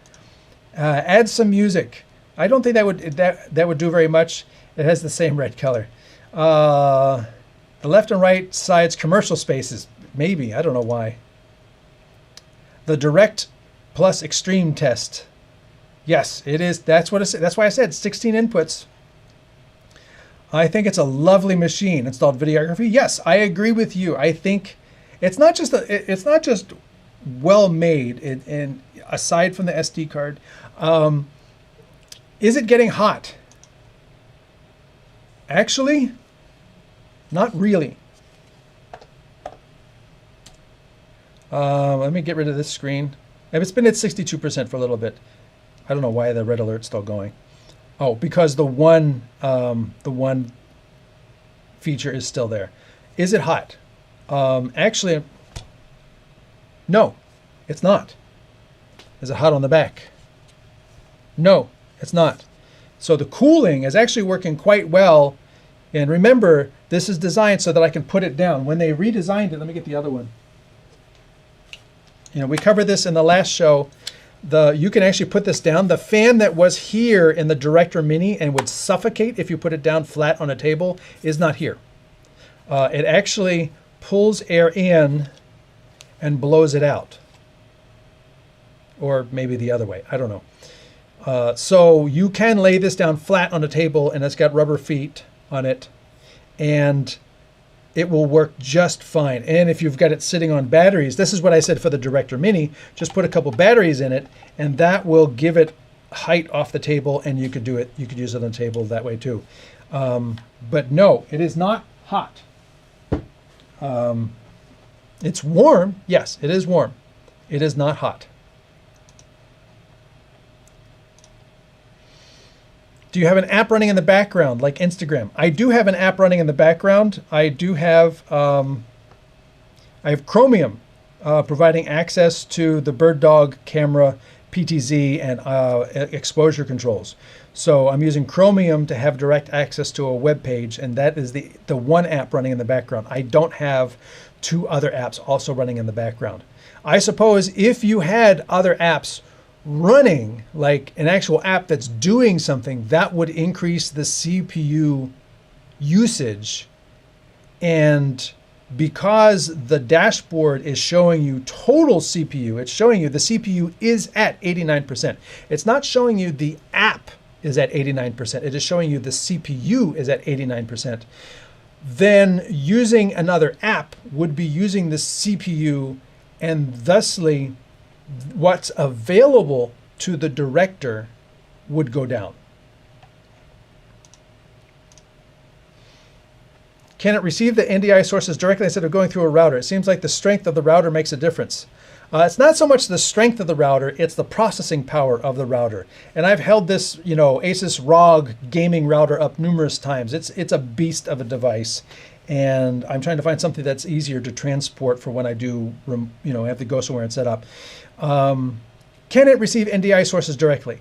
Add some music. I don't think that would do very much. It has the same red color. The left and right sides commercial spaces. Maybe, I don't know why. The direct plus extreme test. Yes, it is. That's what it said. That's why I said 16 inputs. I think it's a lovely machine. Installed videography. Yes, I agree with you. I think it's not just well made. And aside from the SD card, is it getting hot? Actually, not really. Let me get rid of this screen. It's been at 62% for a little bit. I don't know why the red alert's still going. Oh, because the one feature is still there. Is it hot? Actually, no, it's not. Is it hot on the back? No, it's not. So the cooling is actually working quite well. And remember, this is designed so that I can put it down. When they redesigned it, let me get the other one. We covered this in the last show. You can actually put this down. The fan that was here in the Director Mini and would suffocate if you put it down flat on a table is not here. It actually pulls air in and blows it out. Or maybe the other way, I don't know. So you can lay this down flat on a table and it's got rubber feet on it and it will work just fine. And if you've got it sitting on batteries, this is what I said for the Director Mini, just put a couple batteries in it and that will give it height off the table and you could use it on the table that way too. But no, it is not hot. It's warm. Yes, it is warm. It is not hot. Do you have an app running in the background like Instagram? I do have an app running in the background. I do have, I have Chromium providing access to the BirdDog camera, PTZ, and exposure controls. So I'm using Chromium to have direct access to a web page, and that is the one app running in the background. I don't have two other apps also running in the background. I suppose if you had other apps running, like an actual app that's doing something, that would increase the CPU usage. And because the dashboard is showing you total CPU, it's showing you the CPU is at 89%. It's not showing you the app is at 89%. It is showing you the CPU is at 89%. Then using another app would be using the CPU, and thusly what's available to the director would go down. Can it receive the NDI sources directly instead of going through a router? It seems like the strength of the router makes a difference. It's not so much the strength of the router, it's the processing power of the router. And I've held this, Asus ROG gaming router up numerous times. It's a beast of a device. And I'm trying to find something that's easier to transport for when I do, have the GoStream set up. Can it receive NDI sources directly?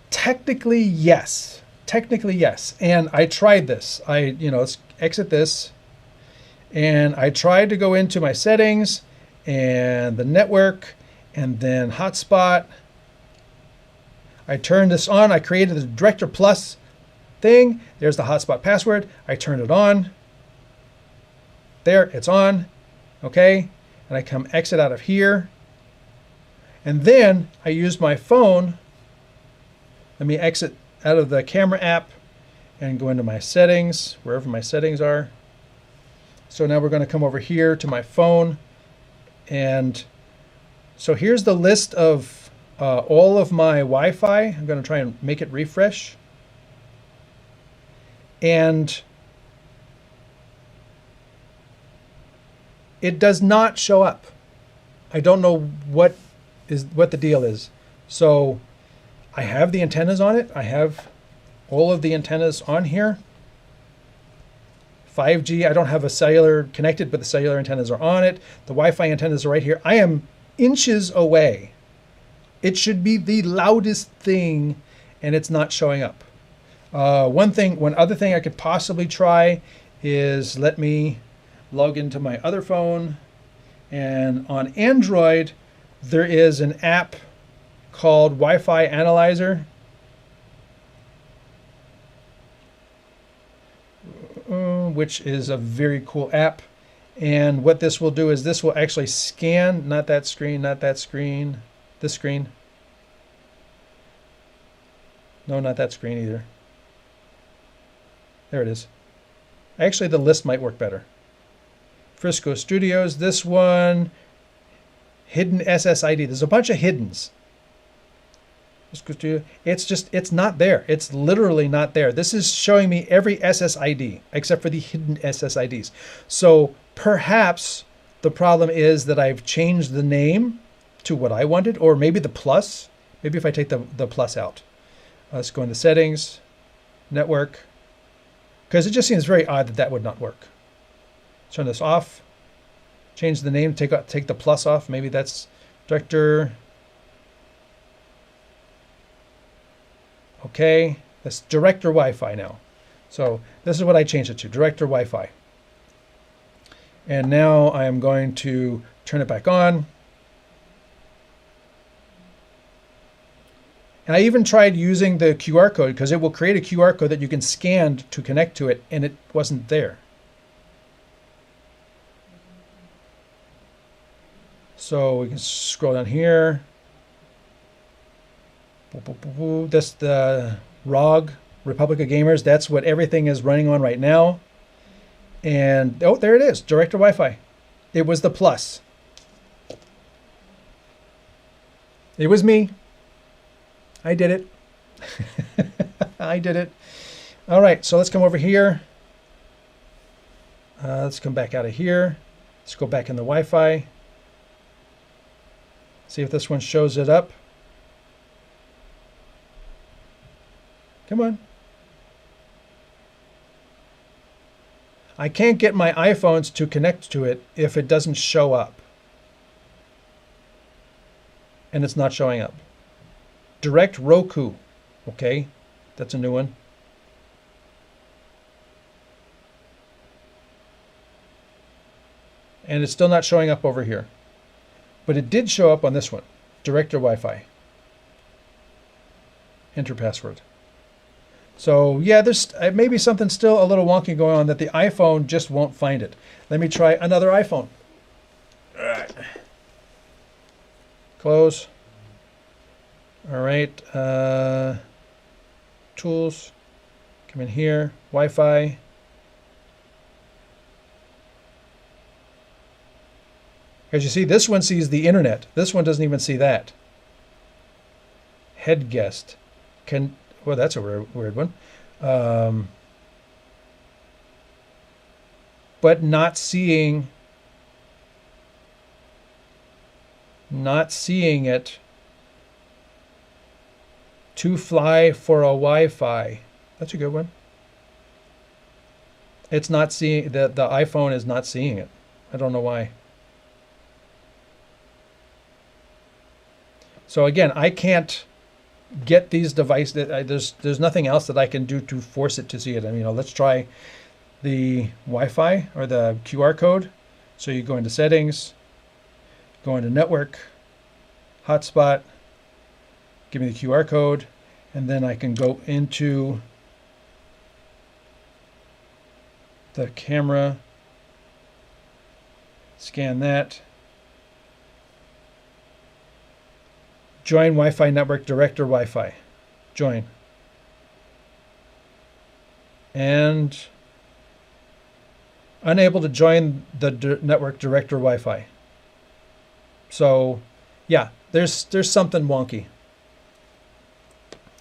Technically, yes. Technically, yes. And I tried this. Let's exit this. And I tried to go into my settings and the network, and then hotspot. I turned this on. I created the Director Plus thing. There's the hotspot password. I turned it on. There, it's on. Okay, and I come exit out of here. And then I used my phone. Let me exit out of the camera app and go into my settings, wherever my settings are. So now we're going to come over here to my phone. And so here's the list of all of my Wi-Fi. I'm going to try and make it refresh. And it does not show up. I don't know what the deal is. So I have the antennas on it. I have all of the antennas on here. 5G, I don't have a cellular connected, but the cellular antennas are on it. The Wi-Fi antennas are right here. I am inches away. It should be the loudest thing, and it's not showing up. One other thing I could possibly try is let me log into my other phone. And on Android, there is an app called Wi-Fi Analyzer. Which is a very cool app. And what this will do is this will actually scan, not that screen, not that screen, this screen. No, not that screen either. There it is. Actually, the list might work better. Frisco Studios, this one, hidden SSID. There's a bunch of hiddens. It's not there. It's literally not there. This is showing me every SSID except for the hidden SSIDs. So perhaps the problem is that I've changed the name to what I wanted, or maybe the plus. Maybe if I take the plus out. Let's go into settings, network, because it just seems very odd that that would not work. Turn this off, change the name, take the plus off. Maybe that's director. Okay, that's Director Wi-Fi now. So this is what I changed it to, Director Wi-Fi. And now I am going to turn it back on. And I even tried using the QR code because it will create a QR code that you can scan to connect to it, and it wasn't there. So we can scroll down here. That's the ROG, Republic of Gamers. That's what everything is running on right now. And oh, there it is, Director Wi-Fi. It was the plus. It was me. I did it. I did it. All right, so let's come over here. Let's come back out of here. Let's go back in the Wi-Fi. See if this one shows it up. Come on. I can't get my iPhones to connect to it if it doesn't show up. And it's not showing up. Direct Roku. Okay, that's a new one. And it's still not showing up over here. But it did show up on this one. Director Wi-Fi. Enter password. So yeah, there's maybe something still a little wonky going on that the iPhone just won't find it. Let me try another iPhone. All right. Close. All right. Tools. Come in here. Wi-Fi. As you see, this one sees the internet. This one doesn't even see that. Head guest. Well, that's a weird one. But not seeing it. To fly for a Wi-Fi. That's a good one. It's not seeing the iPhone is not seeing it. I don't know why. So again, I can't get these devices. There's nothing else that I can do to force it to see it. I mean, let's try the Wi-Fi or the QR code. So you go into settings, go into network, hotspot, give me the QR code, and then I can go into the camera, scan that, join Wi-Fi network, director Wi-Fi, join. And unable to join the network director Wi-Fi. So yeah, there's something wonky.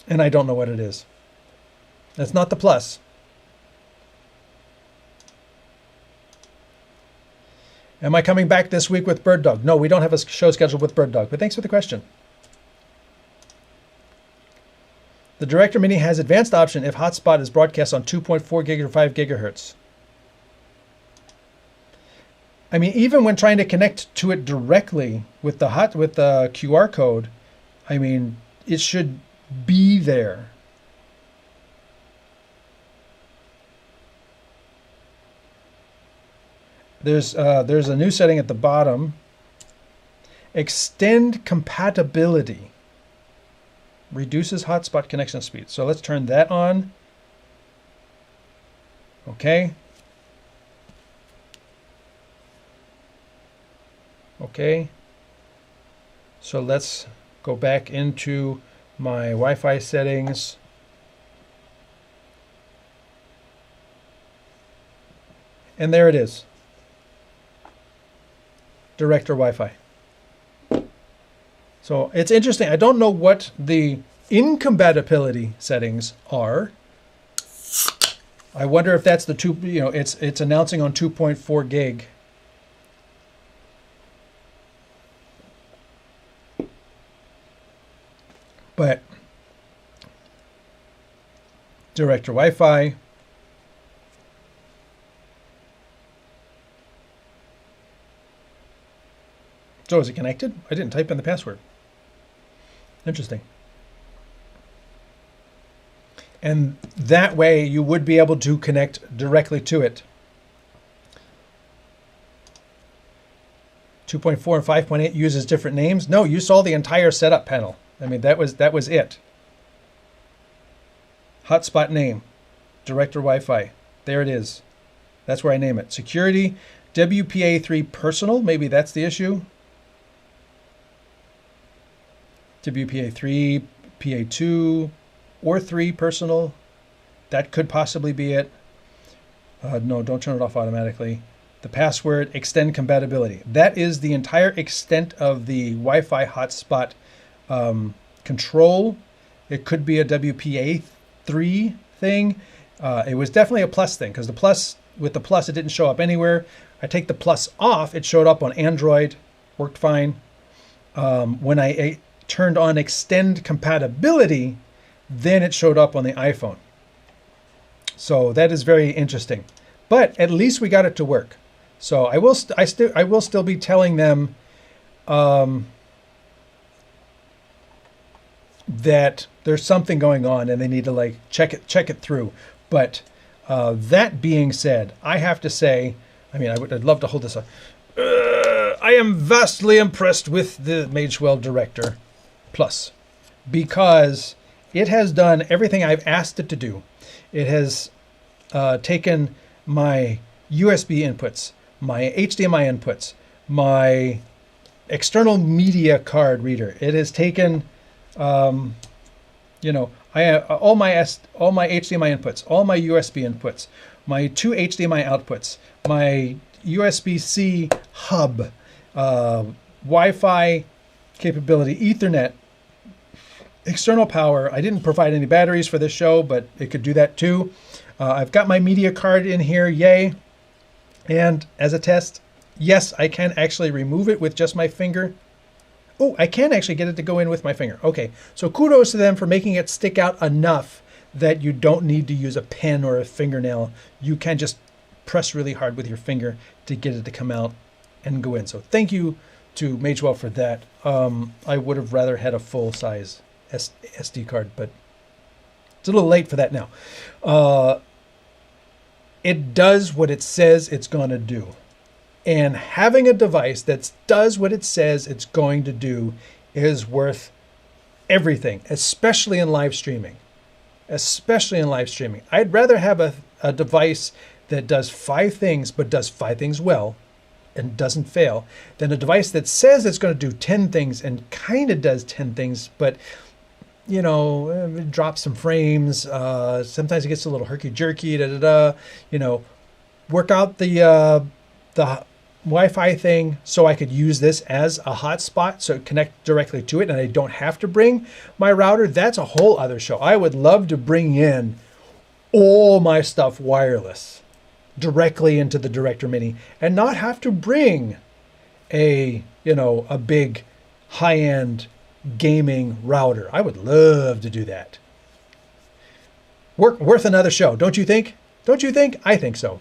And I don't know what it is. That's not the plus. Am I coming back this week with Bird Dog? No, we don't have a show scheduled with Bird Dog, but thanks for the question. The Director Mini has advanced option if hotspot is broadcast on 2.4 gig or 5 gigahertz. I mean, even when trying to connect to it directly with the QR code, I mean, it should be there. There's a new setting at the bottom. Extend compatibility. Reduces hotspot connection speed. So let's turn that on. Okay. Okay. So let's go back into my Wi-Fi settings. And there it is. Director Wi-Fi. So it's interesting. I don't know what the incompatibility settings are. I wonder if that's the it's announcing on 2.4 gig. But director Wi-Fi. So is it connected? I didn't type in the password. Interesting. And that way you would be able to connect directly to it. 2.4 and 5.8 uses different names. No, you saw the entire setup panel. I mean, that was it. Hotspot name, director Wi-Fi. There it is. That's where I name it. Security, WPA3 personal. Maybe that's the issue. WPA3, PA2, or 3 personal. That could possibly be it. No, don't turn it off automatically. The password, extend compatibility. That is the entire extent of the Wi-Fi hotspot control. It could be a WPA3 thing. It was definitely a plus thing because with the plus, it didn't show up anywhere. I take the plus off, it showed up on Android, worked fine. When I turned on extend compatibility, then it showed up on the iPhone. So that is very interesting. But at least we got it to work. So I will still be telling them that there's something going on and they need to check it through. But that being said, I have to say, I mean, I'd love to hold this up. I am vastly impressed with the Magewell Director Plus because it has done everything I've asked it to do. It has taken my USB inputs, my HDMI inputs, my external media card reader. It has taken, all my HDMI inputs, all my USB inputs, my 2 HDMI outputs, my USB-C hub, Wi-Fi capability, Ethernet, external power. I didn't provide any batteries for this show, but it could do that too. I've got my media card in here, yay. And as a test, yes, I can actually remove it with just my finger. Oh, I can actually get it to go in with my finger. Okay, so kudos to them for making it stick out enough that you don't need to use a pen or a fingernail. You can just press really hard with your finger to get it to come out and go in. So thank you to Magewell for that. I would have rather had a full-size SD card, but it's a little late for that now. It does what it says it's going to do. And having a device that does what it says it's going to do is worth everything, especially in live streaming. Especially in live streaming. I'd rather have a device that does 5 things, but does 5 things well and doesn't fail, than a device that says it's going to do 10 things and kind of does 10 things, but you know, it drops some frames. Sometimes it gets a little herky-jerky, you know, work out the Wi-Fi thing so I could use this as a hotspot so it connect directly to it and I don't have to bring my router. That's a whole other show. I would love to bring in all my stuff wireless directly into the Director Mini and not have to bring a big high-end gaming router. I would love to do that. Worth another show, don't you think? Don't you think? I think so.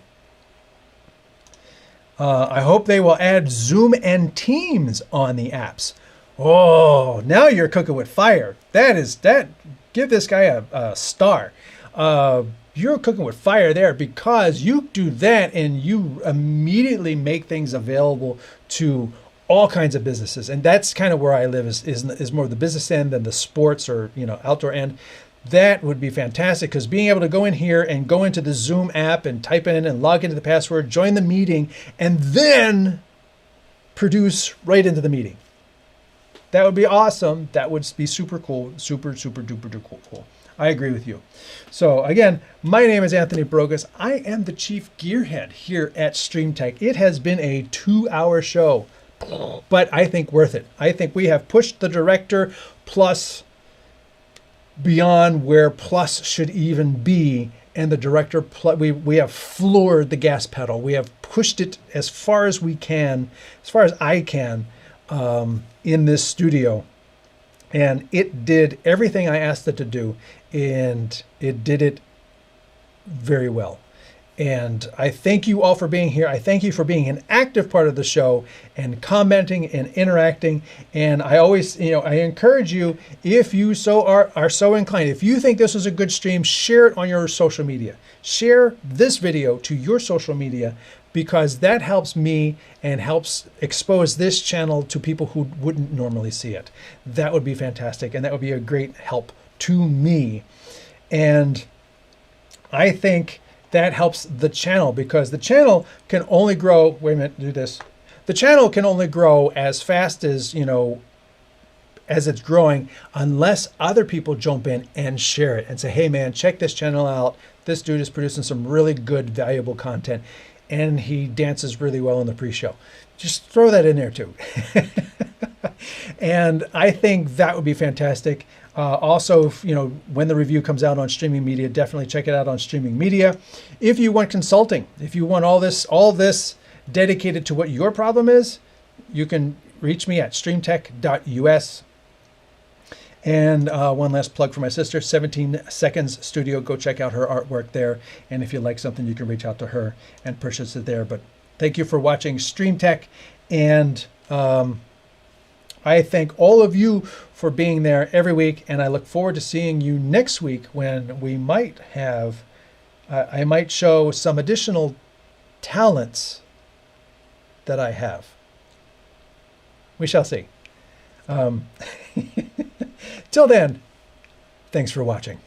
I hope they will add Zoom and Teams on the apps. Oh, now you're cooking with fire. Give this guy a star. You're cooking with fire there because you do that and you immediately make things available to all kinds of businesses. And that's kind of where I live is more the business end than the sports or, outdoor end. That would be fantastic because being able to go in here and go into the Zoom app and type in and log into the password, join the meeting, and then produce right into the meeting. That would be awesome. That would be super cool. Super, super duper duper cool. I agree with you. So again, my name is Anthony Brogus. I am the chief gearhead here at StreamTek. It has been a 2-hour show, but I think worth it. I think we have pushed the Director Plus beyond where Plus should even be, and the Director Plus, we have floored the gas pedal. We have pushed it as far as we can, as far as I can, in this studio, and it did everything I asked it to do, and it did it very well. And I thank you all for being here. I thank you for being an active part of the show and commenting and interacting. And I always, I encourage you, if you are so inclined, if you think this is a good stream, share it on your social media. Share this video to your social media because that helps me and helps expose this channel to people who wouldn't normally see it. That would be fantastic. And that would be a great help to me. And I think that helps the channel because the channel can only grow, wait a minute, do this. The channel can only grow as fast as, as it's growing unless other people jump in and share it and say, hey man, check this channel out. This dude is producing some really good, valuable content and he dances really well in the pre-show. Just throw that in there too. And I think that would be fantastic. Also, when the review comes out on Streaming Media, definitely check it out on Streaming Media. If you want consulting, if you want all this dedicated to what your problem is, you can reach me at streamtek.us. And one last plug for my sister, 17 Seconds Studio. Go check out her artwork there. And if you like something, you can reach out to her and purchase it there. But thank you for watching StreamTek. And I thank all of you for being there every week, and I look forward to seeing you next week when we might have, I might show some additional talents that I have. We shall see. Till then, thanks for watching.